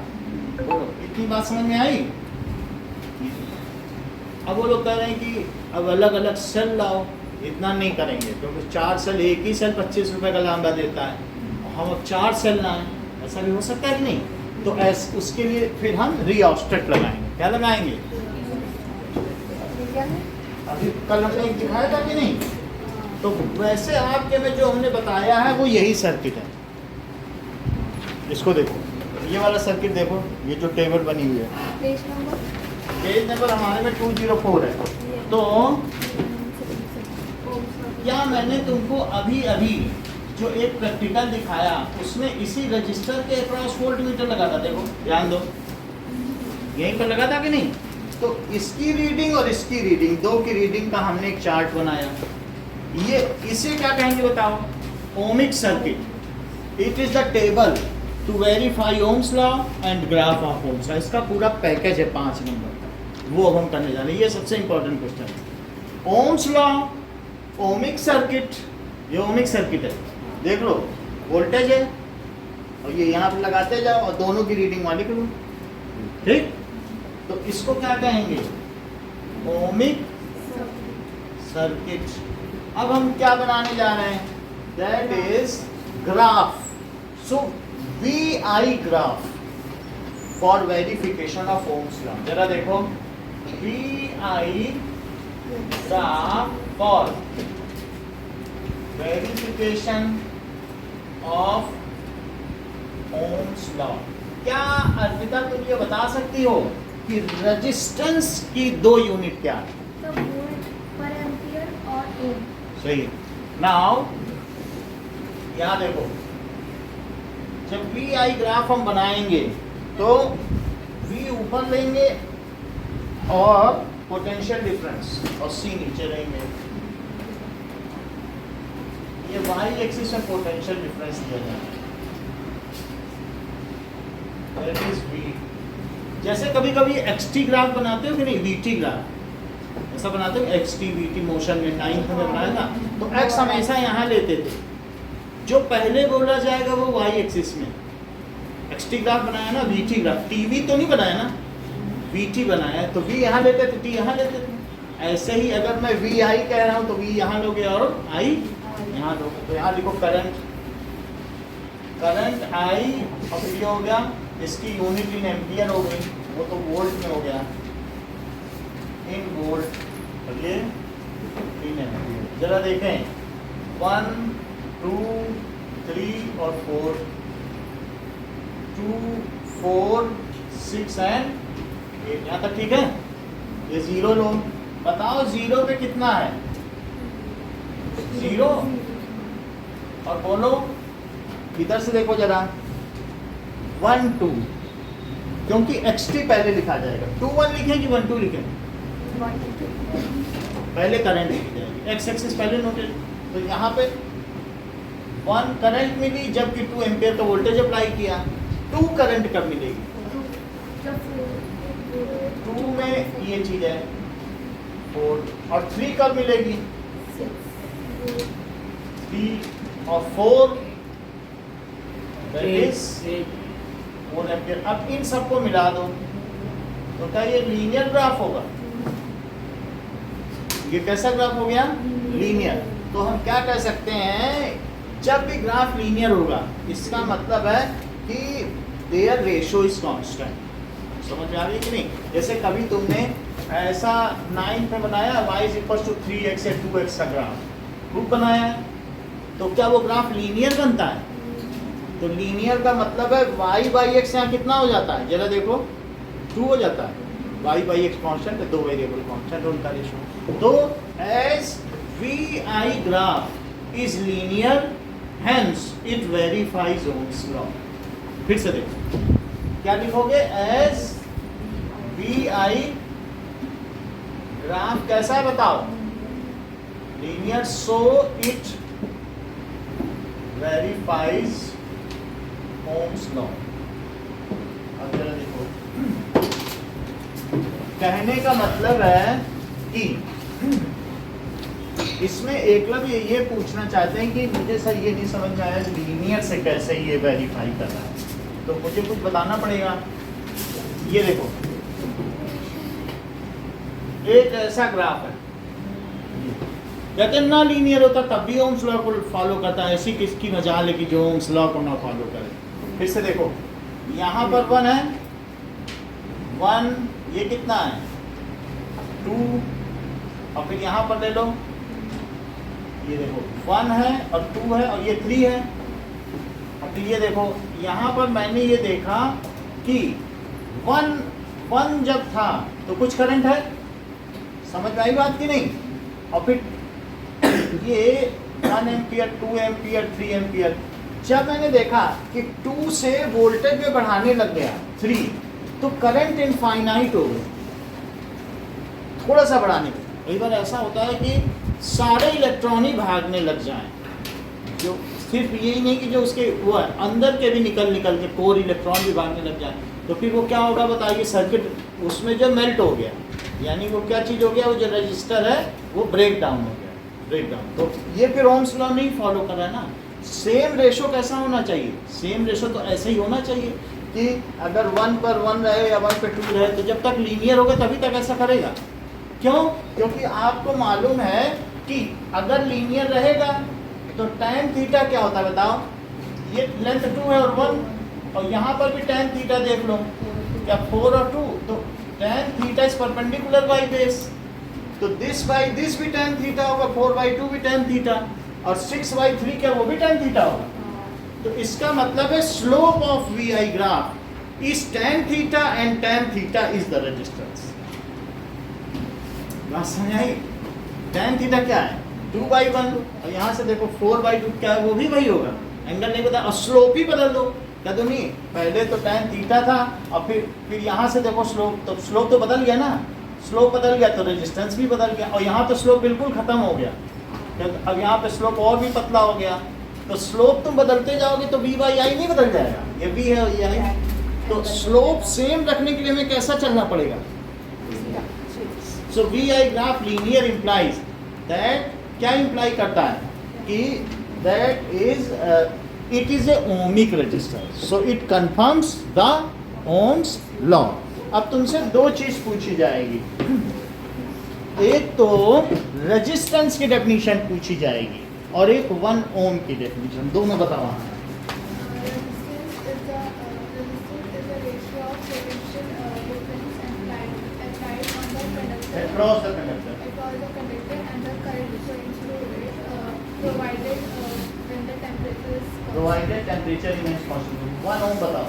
बोलो, इतनी बात समझ में आई? अब वो लोग कह रहे हैं कि अब अलग अलग सेल लाओ, इतना नहीं करेंगे क्योंकि 4 सेल, एक ही सेल 25 रुपए का लांबा देता है, हम अब 4 सेल लाएं, ऐसा भी हो सकता है कि नहीं? तो ऐसे उसके लिए फिर हम रीऑस्टेट लगाएंगे। क्या लगाएंगे? अभी कल हमने एक दिखाया था कि नहीं? तो वैसे आपके में जो हमने बताया है वो यही सर्किट है। इसको देखो, ये वाला सर्किट देखो, ये जो टेबल बनी हुई है, पेज नंबर हमारे में 204 है। तो क्या मैंने तुमको अभी अभी जो एक प्रैक्टिकल दिखाया उसमें इसी रजिस्टर के अक्रॉस वोल्ट मीटर लगा था? देखो ध्यान दो, यहीं पर लगा था कि नहीं? तो इसकी रीडिंग और इसकी रीडिंग, दो की रीडिंग का हमने एक चार्ट बनाया। ये इसे क्या कहेंगे बताओ? Ohmic circuit. It is the table to verify Ohm's law and graph of Ohm's law. इसका पूरा पैकेज है 5 नंबर का, वो अब हम करने जा रहे हैं। ये सबसे इंपॉर्टेंट क्वेश्चन है। ओम्स लॉ, ओमिक सर्किट, ये ओमिक सर्किट है, देख लो, वोल्टेज है और ये यहाँ पे लगाते जाओ और दोनों की रीडिंग वाली करो, ठीक? तो इसको क्या कहेंगे? Ohmic circuit. अब हम क्या बनाने जा रहे हैं? That is graph. So VI graph for verification of Ohm's law. जरा देखो, VI graph for verification of Ohm's law. क्या अर्पिता तुम ये बता सकती हो कि रेजिस्टेंस की 2 यूनिट क्या है? सही। नाउ यहाँ देखो, जब VI ग्राफ हम बनाएंगे तो V ऊपर लेंगे और पोटेंशियल डिफरेंस और C नीचे लेंगे। ये Y एक्सिस में पोटेंशियल डिफरेंस दिया जाए, दैट इज V। जैसे कभी कभी XT ग्राफ बनाते हो कि नहीं, VT ग्राफ ऐसा बनाते हो, XT VT मोशन में 9th में बनाया ना, तो X हमेशा यहाँ लेते थे, जो पहले बोला जाएगा वो Y एक्सिस में। XT ग्राफ बनाया ना, VT ग्राफ, TV तो नहीं बनाया ना, VT बनाया, तो V यहाँ लेते थे, T यहाँ लेते थे। ऐसे ही अगर मैं VI कह रहा हूँ तो V यहाँ लोगे और I यहाँ लोगे। तो यहाँ लिखो करंट, करंट I, और ये हो गया, इसकी यूनिट इन एम्पियर हो गई, वो तो वोल्ट में हो गया, इन वोल्ट, और ये इन एम्पियर। जरा देखें, 1 2 3 और 4, 2 4 6 एंड 8, यहाँ तक ठीक है? ये 0 लो, बताओ 0 पे कितना है? 0। और बोलो, इधर से देखो जरा, 1 2, क्योंकि XT पहले लिखा जाएगा। 2 1 लिखें कि 1 2 लिखें? पहले करंट लिखी जाएगी, X एक्सिस पहले नोटेड। तो यहाँ पे 1 करंट मिली, जबकि 2 एम्पियर का वोल्टेज अप्लाई किया। 2 करंट कब मिलेगी? 2 में ये चीज है 4, और 3 कब मिलेगी? 3 और 4 दैट इज 4 एम्पियर। अब इन सबको मिला दो तो क्या ये लीनियर ग्राफ होगा? ये कैसा ग्राफ हो गया? लीनियर। तो हम क्या कह सकते हैं, जब भी ग्राफ लीनियर होगा इसका मतलब है कि देयर रेशियो इज कांस्टेंट। समझ में आ रही है कि नहीं? जैसे कभी तुमने ऐसा 9th में बनाया y is equal to 3x या 2x का ग्राफ रूप बनाया है, तो क्या वो ग्राफ लीनियर बनता है? तो लीनियर का मतलब है y बाई x यहाँ कितना हो जाता है? जरा देखो, 2 हो जाता है। y बाई x कांस्टेंट है, 2 वेरिएबल कांस्टेंट उनका रेशियो। तो as VI graph is linear, hence it verifies Ohm's law। फिर से देखो, क्या लिखोगे? एज VI ग्राफ कैसा है बताओ? Linear, so it verifies Ohm's law। अब जरा देखो, कहने का मतलब है कि इसमें एकलव्य ये पूछना चाहते हैं कि मुझे सर ये नहीं समझ में आया लीनियर से कैसे ये वेरीफाई कर रहा है, तो मुझे कुछ बताना पड़ेगा। ये देखो एक ऐसा ग्राफ है, कहते हैं ना लीनियर होता तब भी ओम्स लॉ को फॉलो करता है, ऐसी किसकी मजाल है कि जो ओम्स लॉ को ना फॉलो करे। फिर से देखो यहाँ पर 1 है, 1 ये कितना है 2, और फिर यहाँ पर ले लो, ये देखो 1 है और 2 है और ये 3 है। और फिर ये देखो यहाँ पर मैंने ये देखा कि 1 जब था तो कुछ करंट है, समझ में आई बात कि नहीं। और फिर ये 1 एम्पियर 2 एम्पियर 3 एम्पियर, जब मैंने देखा कि 2 से वोल्टेज में बढ़ाने लग गया 3, तो करंट इनफाइनाइट हो गया थोड़ा सा बढ़ाने पे। कई बार ऐसा होता है कि सारे इलेक्ट्रॉन ही भागने लग जाएं, जो सिर्फ यही नहीं कि जो उसके वो है अंदर के भी निकल के कोर इलेक्ट्रॉन भी भागने लग जाए, तो फिर वो क्या होगा बताइए, सर्किट उसमें जो मेल्ट हो गया, यानी वो क्या चीज़ हो गया, वो जो रजिस्टर है वो ब्रेक डाउन हो गया, ब्रेक डाउन। तो ये फिर ओम्स लॉ नहीं फॉलो कर रहा है ना। सेम रेशो कैसा होना चाहिए, सेम रेशो तो ऐसे ही होना चाहिए कि अगर 1 पर 1 रहे या 1 पर 2 रहे, तो जब तक लीनियर होगा तभी तक ऐसा करेगा। क्यों? क्योंकि आपको मालूम है कि अगर लीनियर रहेगा तो tan थीटा क्या होता है बताओ, ये लेंथ 2 है और 1, और यहाँ पर भी tan थीटा देख लो, क्या 4 और 2, तो tan theta is perpendicular by base, तो दिस बाई दिस भी tan थीटा होगा, 4/2 भी tan थीटा, और 6/3 क्या वो भी tan थीटा होगा। तो इसका मतलब है slope of V I graph is tan theta and tan theta is the resistance. बात समझ आई? tan थीटा क्या है 2/1, और यहाँ से देखो 4/2 क्या है, वो भी वही होगा, एंगल नहीं बता, और स्लोप ही बदल दो, क्या तो नहीं, पहले तो tan थीटा था और फिर यहाँ से देखो स्लोप, तो स्लोप तो बदल गया ना, स्लोप बदल गया तो रेजिस्टेंस भी बदल गया, और यहाँ तो स्लोप बिल्कुल खत्म हो गया, अब यहाँ पे स्लोप और भी पतला हो गया, तो स्लोप तुम बदलते जाओगे तो v बाई आई नहीं बदल जाएगा, ये v है और ये आई, तो स्लोप सेम रखने के लिए हमें कैसा चलना पड़ेगा। So V I graph linear implies that, क्या इम्प्लाई करता है कि that is it is a ohmic resistor, so it confirms the Ohm's law. अब तुमसे दो चीज पूछी जाएगी, एक तो रेजिस्टेंस की डेफिनेशन पूछी जाएगी और एक 1 ओम की डेफिनेशन, दोनों बताओ। Across the conductor. Across the conductor and the current flowing through it, provided when the temperature is constant. Provided temperature remains constant. 1 ओम बताओ।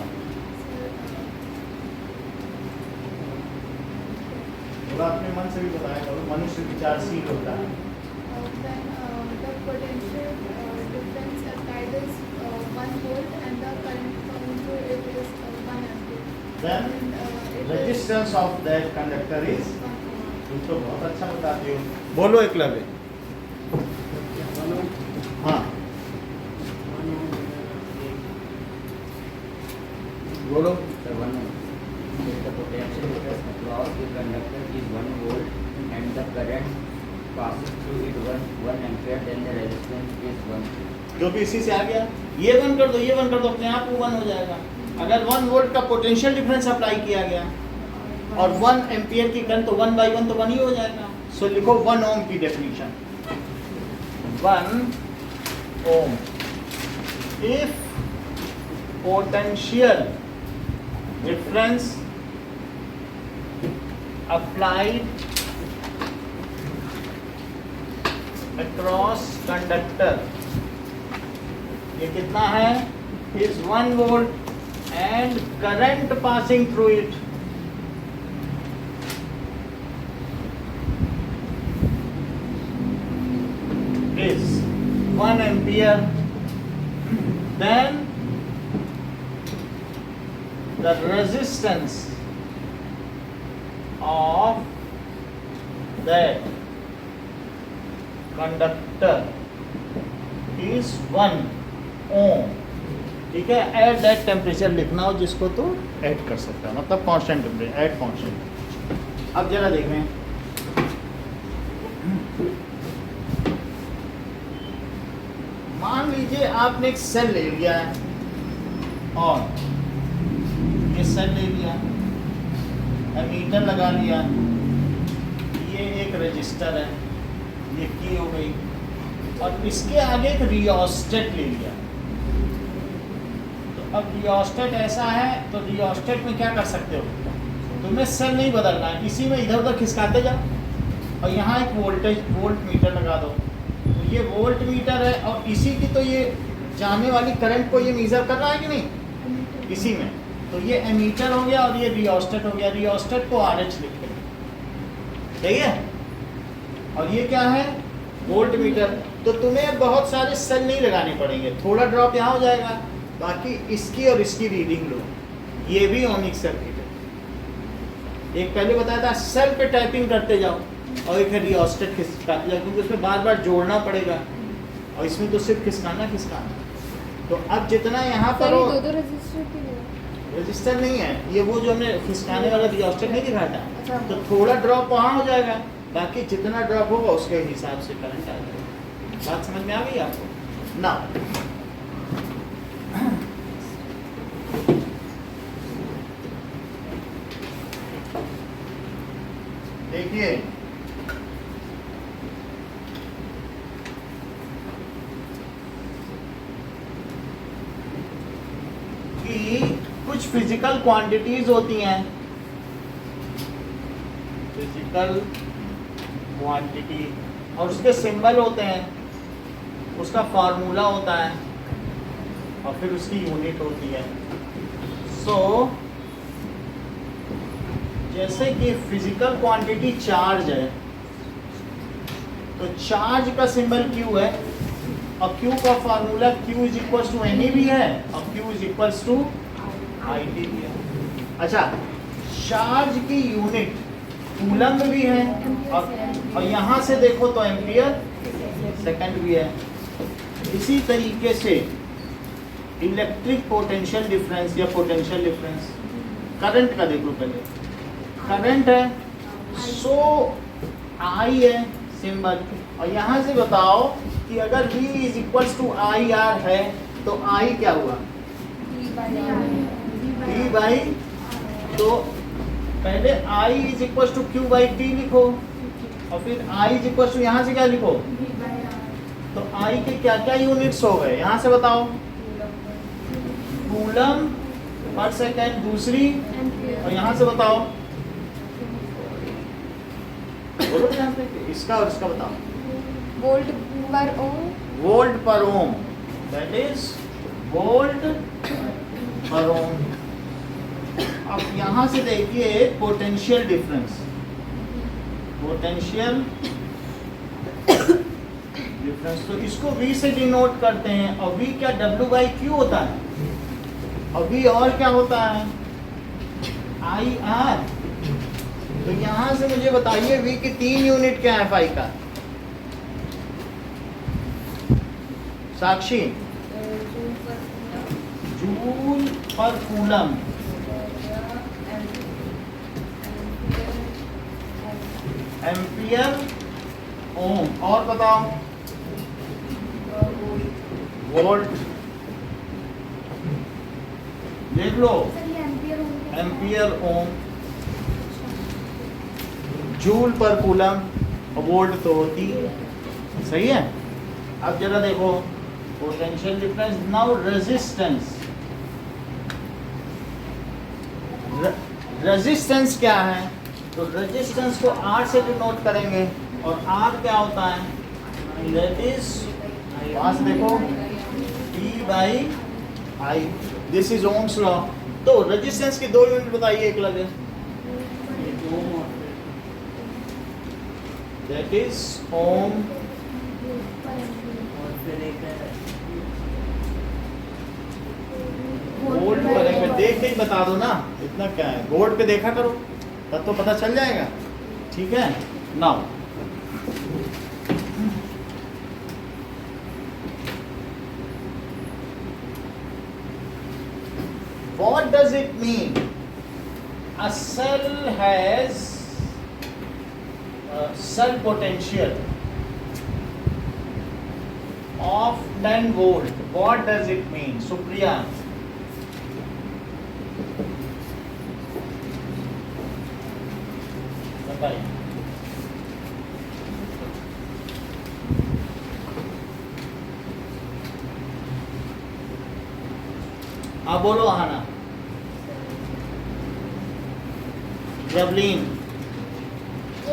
थोड़ा अपने मन से भी बताया करो, मनुष्य विचारशील होता है। Then the potential difference applied is 1 volt and the current flowing through it is 1 ampere. Then resistance of that conductor is, तुम तो बहुत अच्छा बताते हो, बोलो एकलव्य। हाँ बोलो। The potential difference across the conductor is 1 volt and the current passes through it 1 ampere, then the resistance is 1. जो भी इसी से आ गया, ये 1 कर दो, ये 1 कर दो, अपने आप वो 1 हो जाएगा। अगर 1 वोल्ट का पोटेंशियल डिफरेंस अप्लाई किया गया और 1 एम्पियर की करंट, तो 1/1 तो 1 ही हो जाएगा। सो लिखो 1 ओम की definition, 1 ohm, if potential difference applied across conductor, ये कितना है, is 1 volt and current passing through it is 1 ampere, then the resistance of that conductor is 1 ohm। ठीक है, एट दैट टेम्परेचर लिखना हो जिसको तो ऐड कर सकता है, मतलब कांस्टेंट टेम्परेचर, ऐड कांस्टेंट। अब जरा देखें, मान लीजिए आपने एक सेल ले लिया है और ये सेल ले लिया, एमीटर लगा लिया, ये एक रजिस्टर है, ये की हो गई, और इसके आगे एक रियोस्टेट ले लिया। तो अब रियोस्टेट ऐसा है, तो रियोस्टेट में क्या कर सकते हो, तुम्हें सेल नहीं बदलना है, इसी में इधर उधर खिसकाते जाओ, और यहाँ एक वोल्ट मीटर लगा दो। तो ये वोल्ट मीटर है, और इसी की तो ये जाने वाली करंट को ये मेजर कर रहा है कि नहीं, इसी में। तो ये एमीटर हो गया और ये रियोस्टेट हो गया। रियोस्टेट को RH लिखते हैं, सही है। और ये क्या है, वोल्ट मीटर। तो तुम्हें बहुत सारे सेल नहीं लगाने पड़ेंगे, थोड़ा ड्रॉप यहाँ हो जाएगा, बाकी इसकी और इसकी रीडिंग लो। ये भी ओमिक सर्किट है। एक पहले बताया था सेल पे टाइपिंग करते जाओ, और एक रियोस्टेट खिसकाते जाओ, क्योंकि उसमें बार बार जोड़ना पड़ेगा, और इसमें तो सिर्फ खिसकाना। तो अब जितना यहाँ पर हो, दो रजिस्टर के लिए रजिस्टर नहीं है ये, वो जो हमने खिसकाने वाला रियोस्टेट नहीं दिखाया था, अच्छा। तो थोड़ा ड्रॉप वहाँ हो जाएगा, बाकी जितना ड्रॉप होगा उसके हिसाब से करंट आ जाएगा। बात समझ में आ गई आपको ना। देखिए कि कुछ फिजिकल क्वांटिटीज होती हैं, फिजिकल क्वांटिटी, और उसके सिंबल होते हैं, उसका फार्मूला होता है, और फिर उसकी यूनिट होती है। सो जैसे कि फिजिकल क्वांटिटी चार्ज है, तो चार्ज का सिंबल Q है, और Q का formula Q is equal to NE भी है, और Q is equal to IT भी है। अच्छा, चार्ज की यूनिट कूलम भी है, और यहाँ से देखो तो एम्पियर सेकंड भी है। इसी तरीके से इलेक्ट्रिक पोटेंशियल डिफरेंस या पोटेंशियल डिफरेंस, करंट का देखो पहले, करंट है, सो I है सिंबल, और यहाँ से बताओ कि अगर V is equal to IR है, तो I क्या हुआ, V बाई, तो पहले I is equal to Q by T लिखो, और फिर I इज इक्वल टू यहाँ से क्या लिखो, तो I के क्या क्या यूनिट्स हो गए यहाँ से बताओ, कूलम पर सेकेंड, दूसरी, और यहाँ से बताओ, बोलो यहाँ पे इसका और इसका बताओ, वोल्ट पर ओम, वोल्ट पर ओम, दैट इज वोल्ट पर ओम। अब यहाँ से देखिए पोटेंशियल डिफरेंस, पोटेंशियल डिफरेंस, तो इसको V से डिनोट करते हैं, और V क्या W बाई Q होता है, और V और क्या होता है, IR। तो यहाँ से मुझे बताइए V की 3 यूनिट क्या है फाई का, साक्षी, जूल पर कूलम, एम्पियर, ओम, और बताओ, वोल्ट, देख लो, एम्पियर, ओम, जूल पर कूलम, और वोल्ट तो होती है, सही है। अब जरा देखो potential difference, now resistance, resistance क्या है, तो रेजिस्टेंस को R से डिनोट करेंगे, और R क्या होता है, दैट इज, वहां से देखो V by I, this is Ohm's law. तो रेजिस्टेंस की 2 यूनिट बताइए एक लगे, दैट इज ओम, वोल्ट पर एम्पियर, देख के ही बता दो ना, इतना क्या है, बोर्ड पे देखा करो तब तो पता चल जाएगा, ठीक है। Now what does it mean, a cell has cell potential of 10 volt, what does it mean, Supriya? Fine. अब बोलो आना। जवलीन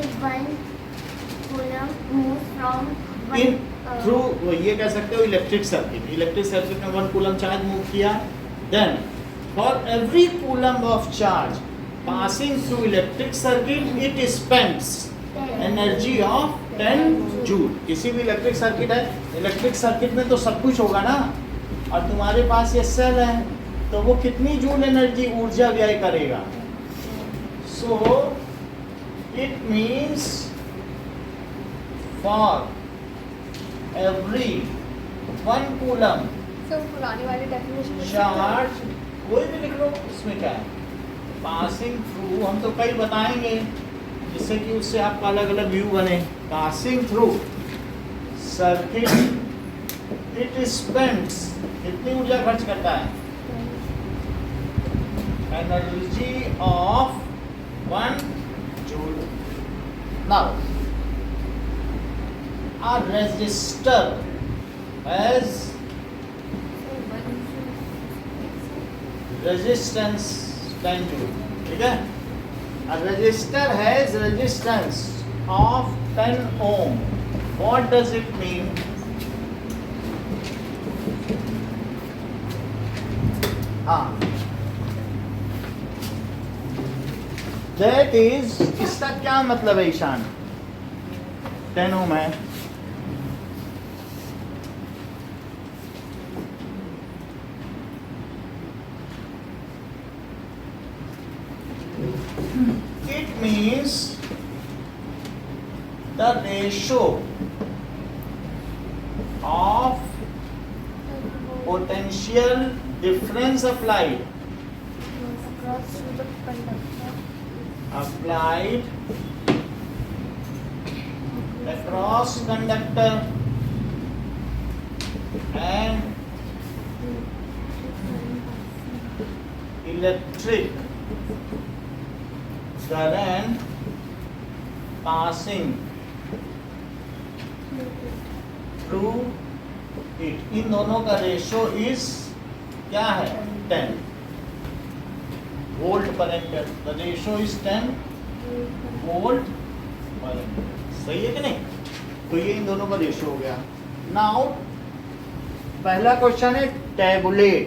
If one coulomb moves from in one through ये कह सकते हो इलेक्ट्रिक सर्किट में 1 कूलम चार्ज मूव किया, then for every coulomb of charge passing through electric circuit it spends energy of 10 joule. किसी भी इलेक्ट्रिक सर्किट है, इलेक्ट्रिक सर्किट में तो सब कुछ होगा ना, और तुम्हारे पास ये सेल है तो वो कितनी जूल एनर्जी ऊर्जा व्यय करेगा। So it means for every 1 coulomb sir पुरानी वाली डेफिनेशन चार्ज, कोई भी लिख लो, इसमें क्या है, पासिंग थ्रू, हम तो कई बताएंगे जिससे कि उससे आपका अलग अलग व्यू बने। Passing through circuit it spends, कितनी ऊर्जा खर्च करता है, energy of 1 joule. Now a resistor has resistance 10 joule, ठीक है। A resistor has resistance of 10 ohm. What does it mean? हाँ, that is, इसका क्या मतलब है ईशान? 10 ohm है, it means the ratio of potential difference applied across to the conductor across conductor and electric current passing through it, इन दोनों का ratio is क्या है, 10 वोल्ट पर ampere. The ratio is 10 volt पर एम्पियर। सही है कि नहीं? तो ये इन दोनों का रेशो हो गया। नाउ पहला क्वेश्चन है tabulate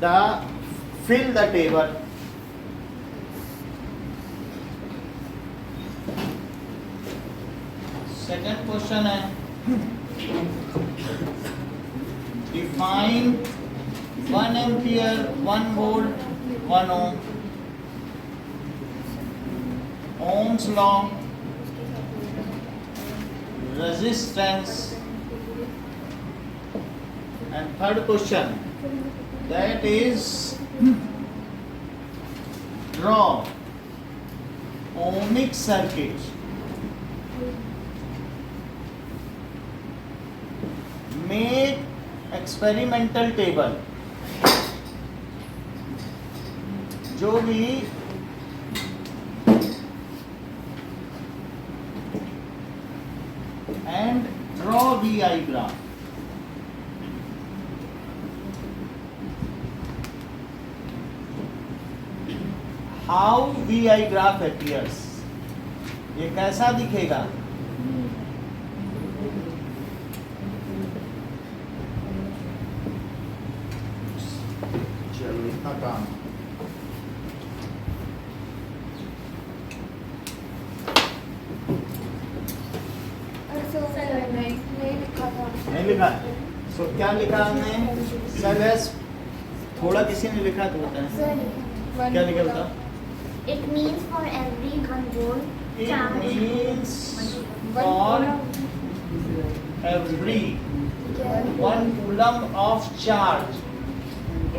the fill the table. Second question है define 1 ampere 1 volt 1 ohm, ohm's law, resistance, and third question that is draw ohmic circuit, make experimental table, जो भी and draw VI graph. How VI graph appears, ये कैसा दिखेगा? चलो इतना काम। नहीं लिखा था। नहीं लिखा है? सो क्या लिखा हमने? सेल थोड़ा किसी ने लिखा तो होता है, क्या लिखा होता? It means for every 1 volt It charge. means for every 1 coulomb of charge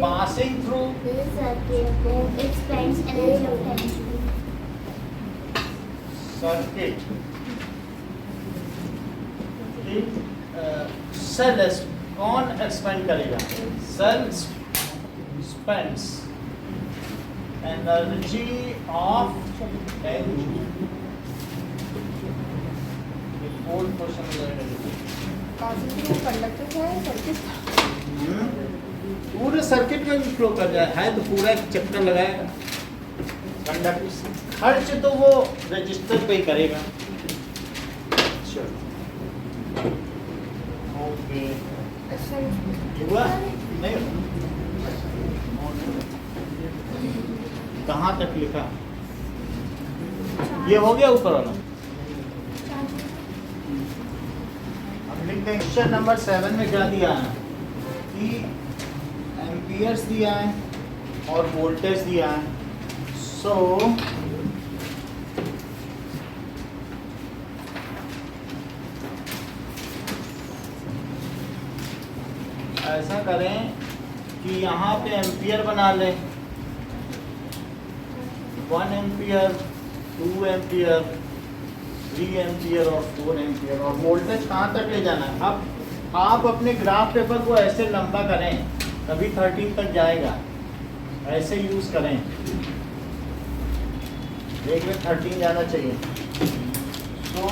passing through Circuit, it spends energy of 10 joule. circuit, it cell कौन expand करेगा? Cell spends energy of 10 joule. Old question हो जाएगा। काफी conductor है circuit पूरे circuit में भी flow कर जाए है तो पूरा एक चक्कर लगाएगा। कंडक्टर खर्च तो वो रजिस्टर पे ही करेगा। चलो ओके हुआ नहीं कहाँ तक लिखा ये हो गया ऊपर वाला। अब लिख दें क्वेश्चन नंबर 7 में क्या दिया है कि एम्पियर्स दिया है और वोल्टेज दिया है। सो ऐसा करें कि यहाँ पे एम्पियर बना लें 1 एम्पियर 2 एम्पियर 3 एम्पियर और 4 एम्पियर और वोल्टेज कहाँ तक ले जाना है। अब आप अपने ग्राफ पेपर को ऐसे लंबा करें तभी 13 तक जाएगा। ऐसे यूज़ करें देख रहे 13 जाना चाहिए। तो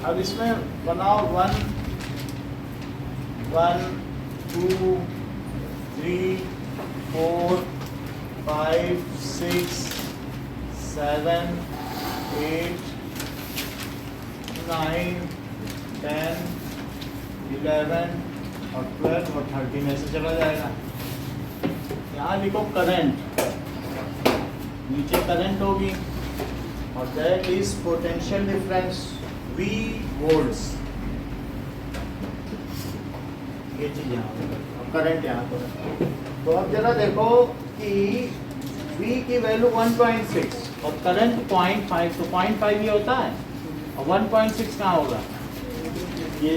अब इसमें बनाओ 1 1 2 3 4 5 6 7 8 9 10 11 और 12 और 13 ऐसे चला जाएगा। यहाँ लिखो करंट नीचे करंट होगी और that is potential difference V volts. ये चीज यहाँ पर करंट यहाँ पर। तो अब जरा देखो कि V की वैल्यू 1.6 और करंट 0.5 तो 0.5 ये होता है और 1.6 कहाँ होगा। ये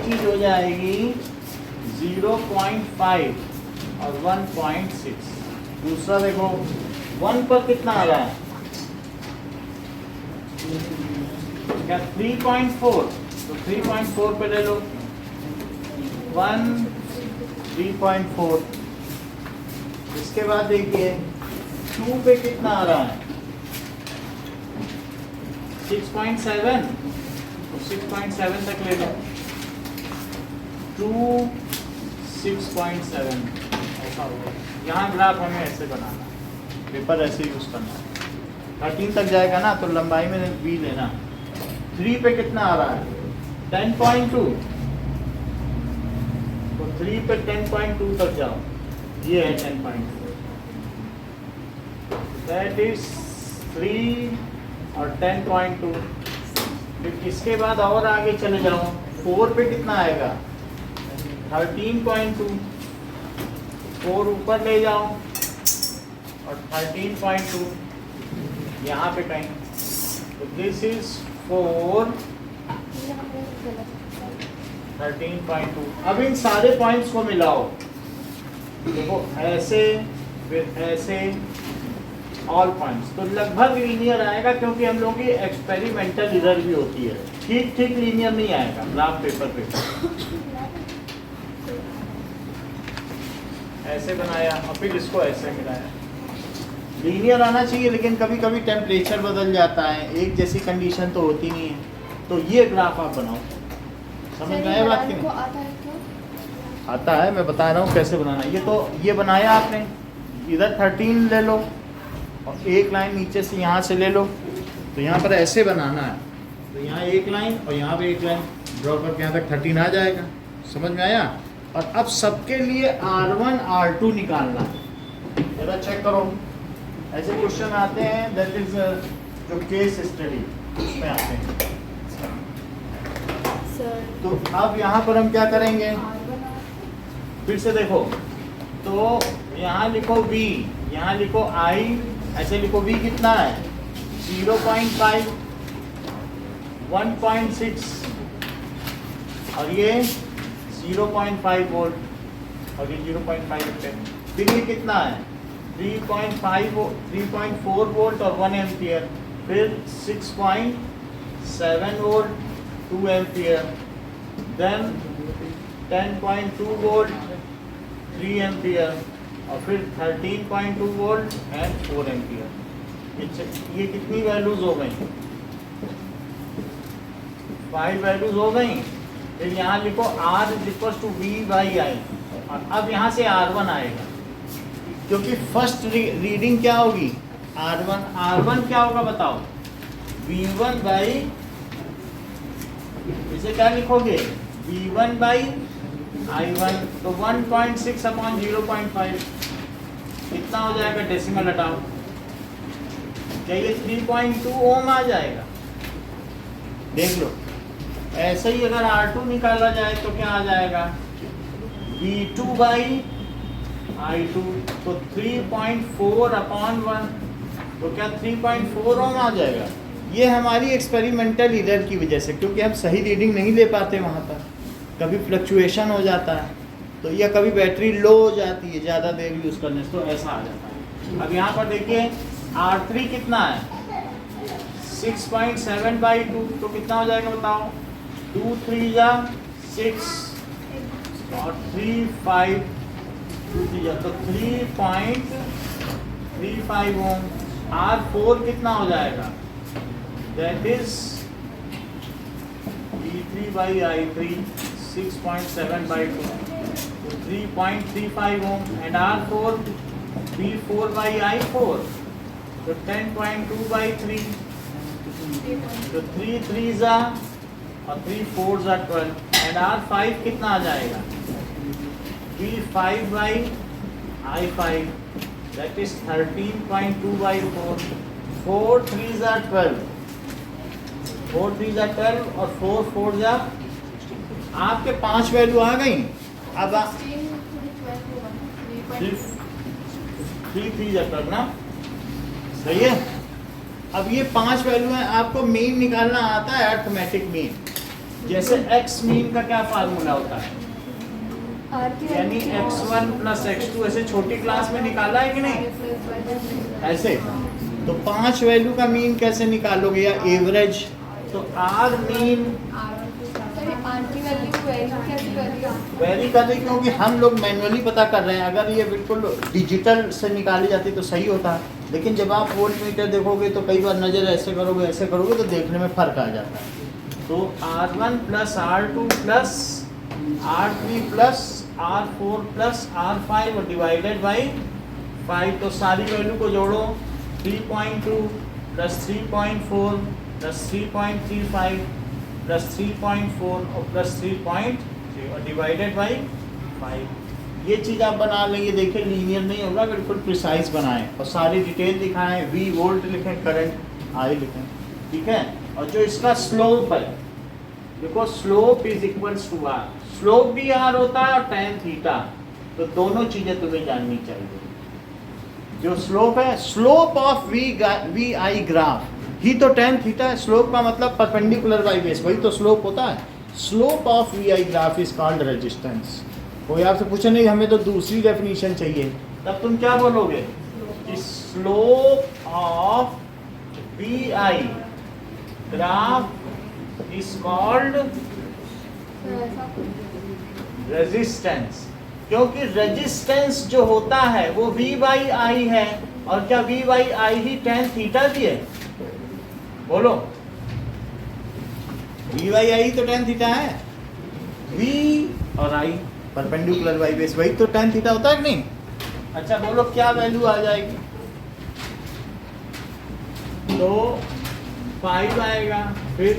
चीज हो जाएगी 0.5 और 1.6। दूसरा देखो 1 पर कितना आ रहा है क्या 3.4 तो 3.4 पे ले लो 1 3.4। इसके बाद देखिए 2 पे कितना आ रहा है 6.7 तो 6.7 तक ले लो 2 6.7 ऐसा होगा। यहाँ ग्राफ हमें ऐसे बनाना पेपर ऐसे यूज करना 13 तक जाएगा ना तो लंबाई में भी लेना। 3 पे कितना आ रहा है 10.2 तो 3 पे 10.2 तक जाओ ये है 10.2 दैट इज 3 और 10.2। फिर इसके बाद और आगे चले जाओ 4 पे कितना आएगा 13.2 4 ऊपर ले जाओ और 13.2 यहाँ पे कहीं तो दिस इज 4 13.2। अब इन सारे पॉइंट्स को मिलाओ देखो ऐसे फिर ऐसे ऑल पॉइंट्स तो लगभग लीनियर आएगा क्योंकि हम लोग की एक्सपेरिमेंटल इधर भी होती है। ठीक लीनियर नहीं आएगा ग्राफ पेपर पे। ऐसे बनाया और फिर इसको ऐसे मिलाया लीनियर आना चाहिए लेकिन कभी कभी टेम्परेचर बदल जाता है एक जैसी कंडीशन तो होती नहीं है। तो ये ग्राफ आप बनाओ समझ में आया बात की नहीं आता है मैं बता रहा हूँ कैसे बनाना। ये तो ये बनाया आपने इधर 13 ले लो और एक लाइन नीचे से यहाँ से ले लो तो यहाँ पर ऐसे बनाना है तो यहाँ एक लाइन और यहाँ पे एक लाइन ड्रॉ करके यहाँ तक 13 आ जाएगा। समझ में आया। और अब सबके लिए R1 R2 निकालना है। जरा चेक करो ऐसे क्वेश्चन आते हैं दैट इज जो केस स्टडी उसमें आते हैं। तो अब यहाँ पर हम क्या करेंगे फिर से देखो तो यहाँ लिखो V यहाँ लिखो I ऐसे लिखो V कितना है 0.5 1.6 और ये 0.5 वोल्ट और ये 0.5 पे फिर ये कितना है 3.4 वोल्ट और 1 एम्पियर फिर 6.7 volt 2 ampere then 10.2 volt 3 ampere और फिर 13.2 वोल्ट एंड 4 एम्पियर। ये कितनी वैल्यूज हो गई 5 वैल्यूज हो गई। फिर यहाँ लिखो R इक्वल्स टू V/I, और अब यहाँ से R1 आएगा, क्योंकि फर्स्ट रीडिंग क्या होगी R1 क्या होगा बताओ, V1/, इसे क्या लिखोगे V1/I1, तो 1.6 अपॉन 0.5 कितना हो जाएगा, डेसिमल हटाओ, क्या ये 3.2 ओम आ जाएगा। देख लो, ऐसे ही अगर R2 निकाला जाए तो क्या आ जाएगा V2/I2, तो 3.4 अपॉन 1, तो क्या 3.4 ओम आ जाएगा। ये हमारी एक्सपेरिमेंटल एरर की वजह से, क्योंकि हम सही रीडिंग नहीं ले पाते वहाँ पर, कभी फ्लक्चुएशन हो जाता है, तो या कभी बैटरी लो हो जाती है ज़्यादा देर यूज़ करने से, तो ऐसा आ जाता है। अब यहाँ पर देखिए R3 कितना है 6.7/2, तो कितना हो जाएगा बताओ, 2 3 जा 6 और 3 5 2 3 जा, तो 3.35 ओम। R4 कितना हो जाएगा, दैट इज V3/I3 6.7/2, तो 3.35 ओम, एंड R4 V4/I4, तो 10.2/3, तो 3 3 जा और 3 4 जा 12, एंड R5 कितना आ जाएगा V5/I5, दैट इज 13.2/4, 4 3 जा 12, 4 3 जा 12 और 4 4 जा, आपके 5 वैल्यू आ गई। अब 3 3 जा 12 ना, सही है। अब ये 5 वैल्यू है, आपको मीन निकालना आता है, अरिथमेटिक मीन। जैसे x मीन का क्या फार्मूला होता है, यानी x1 प्लस x2, ऐसे छोटी क्लास में निकाला है कि नहीं, ऐसे। तो 5 वैल्यू का मीन कैसे निकालोगे, या एवरेज, तो R मीन वेरी कर रही, क्योंकि हम लोग मैनुअली पता कर रहे हैं। अगर ये बिल्कुल डिजिटल से निकाली जाती तो सही होता है, लेकिन जब आप वोल्ट मीटर देखोगे तो कई बार नज़र ऐसे करोगे तो देखने में फ़र्क आ जाता है। तो R1 plus R2 plus R3 plus R4 plus R5 divided by 5, तो सारी वैल्यू को जोड़ो, 3.2 प्लस 3.4 प्लस 3.35 प्लस 3.4 और प्लस 3.3 और डिवाइडेड बाई 5। ये चीज़ आप बना लेंगे, देखिए लीनियर नहीं होगा, बिल्कुल प्रिसाइज बनाएं और सारी डिटेल दिखाएं, V वोल्ट लिखें, करंट I लिखें, ठीक है। और जो इसका स्लोप है, देखो slope is equals to R, slope भी R होता है और tan थीटा, तो दोनों चीज़ें तुम्हें जाननी चाहिए। जो स्लोप है, स्लोप ऑफ VI ग्राफ ही तो tan थीटा है, स्लोप का मतलब परपेंडिकुलर बाई बेस, वही तो स्लोप होता है। Slope of VI graph is called resistance. कोई आपसे पूछे नहीं हमें तो दूसरी डेफिनेशन चाहिए, तब तुम क्या बोलोगे, slope of VI graph is called resistance, क्योंकि रेजिस्टेंस जो होता है वो V/I है, और क्या V/I ही tan थीटा भी है, बोलो V/I तो tan थीटा है, V और I परपेंडिकुलर बाई बेस, वही तो tan थीटा होता है कि नहीं। अच्छा बोलो क्या वैल्यू आ जाएगी, तो 5 आएगा, फिर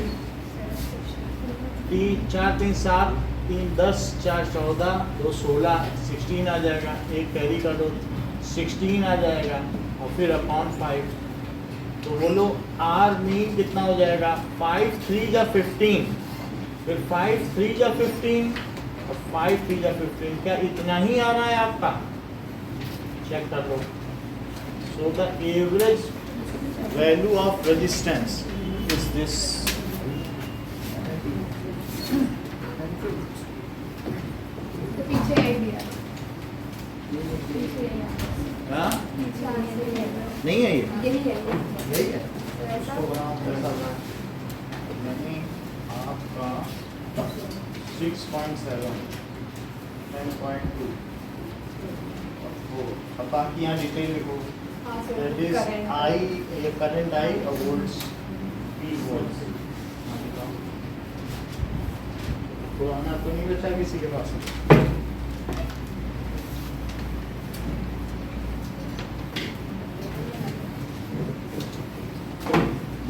3 4 3 7 3 10 4 14 2 16 16 आ जाएगा, एक कैरी कर दो 16 आ जाएगा, और फिर अपॉन 5, तो बोलो R मीन कितना हो जाएगा, 5 3 जा 15, फिर 5 3 जा 15 और 5 3 जा 15, क्या इतना ही आ रहा है आपका, चेक कर लो। So the average value of resistance is this. हाँ नहीं है, ये यही है, नहीं आपका 6.7 10.2 अब बाकी यहाँ डिटेल लिखो, दैट इज I, ये करंट I और वोल्ट्स V वोल्ट्स, पुराना तो नहीं बचा किसी के पास।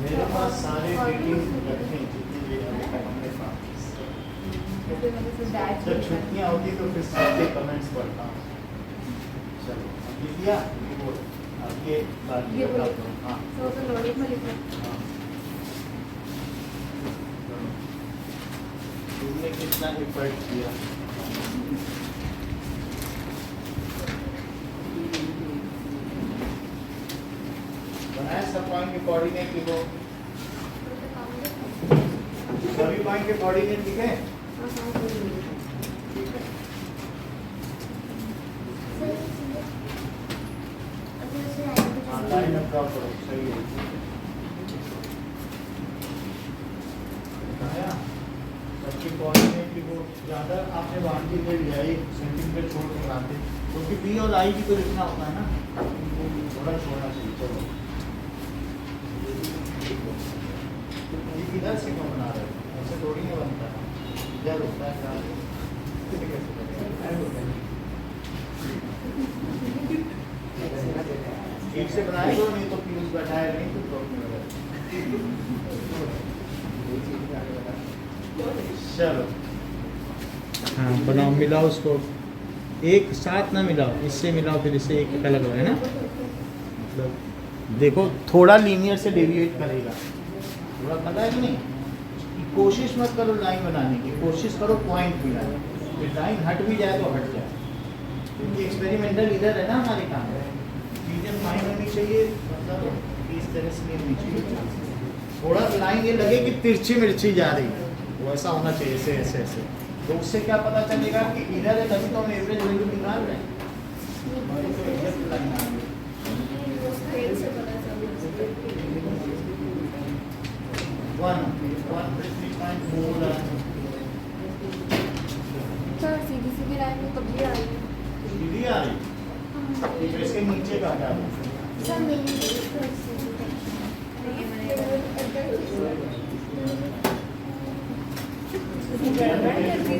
मेरे पास सारे रीडिंग रखे हैं जितने भी हैं अपने पास। जब छुट्टियाँ होती तो फिर सबके कमेंट्स पढ़ता हूँ। चलो अब लिख दिया, अब ये बात ये बोलो। हाँ तो नोटिस में लिखना। हाँ। तुमने कितना एफर्ट किया। बनाया सब पॉइंट के कोऑर्डिनेट लिखो, सभी पॉइंट के कोऑर्डिनेट लिखे। हाँ लाइन अप ड्रॉ करो, सही है। बनाया सबके कोऑर्डिनेट लिखो। ज़्यादा आपने बाउंड्री ले लिया, एक सेंटीमीटर छोड़ के बनाते, क्योंकि बी और आई भी तो लिखना होता है ना, थोड़ा छोड़ना चाहिए। चलो ये किधर से क्यों बना रहे हो, ऐसे थोड़ी नहीं बनता है, इधर होता है क्या ठीक से बनाए दो, नहीं तो फ्यूज बैठाए नहीं तो प्रॉब्लम हो चलो हाँ बनाओ, मिलाओ उसको, एक साथ ना मिलाओ, इससे मिलाओ फिर इससे एक अलग है ना, मतलब देखो थोड़ा लीनियर से डेविएट करेगा, थोड़ा पता है कि नहीं। कोशिश मत करो लाइन बनाने की, कोशिश करो पॉइंट मिलाने, फिर लाइन हट भी जाए तो हट जाए, क्योंकि एक्सपेरिमेंटल इधर है ना हमारे काम में, चीज़ें फाइन होनी चाहिए, मतलब इस तरह से नहीं होनी चाहिए, थोड़ा लाइन ये लगे कि तिरछी मिर्ची जा रही है, वो ऐसा होना चाहिए, ऐसे ऐसे ऐसे, तो उससे क्या पता चलेगा कि इधर है, तभी तो हम एवरेज वैल्यू निकाल रहे हैं। सर सीधी सीधी लाइन में कब भी आ रही है? सीधी आ रही, तो इसके नीचे का क्या है?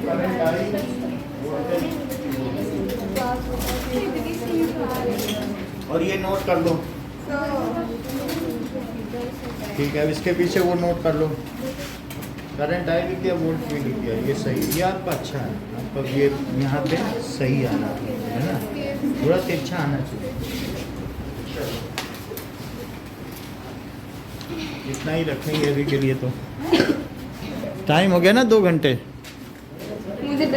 करंट आ रही, और ये नोट कर लो, ठीक है, अब इसके पीछे वो नोट कर लो, करंट आई लिख दिया, वोल्ट भी लिख दिया, ये सही, ये आपका अच्छा है, आपका ये यहाँ पे सही आना है ना, थोड़ा तिरछा आना चाहिए। इतना ही रखेंगे अभी के लिए, तो टाइम हो गया ना 2 घंटे।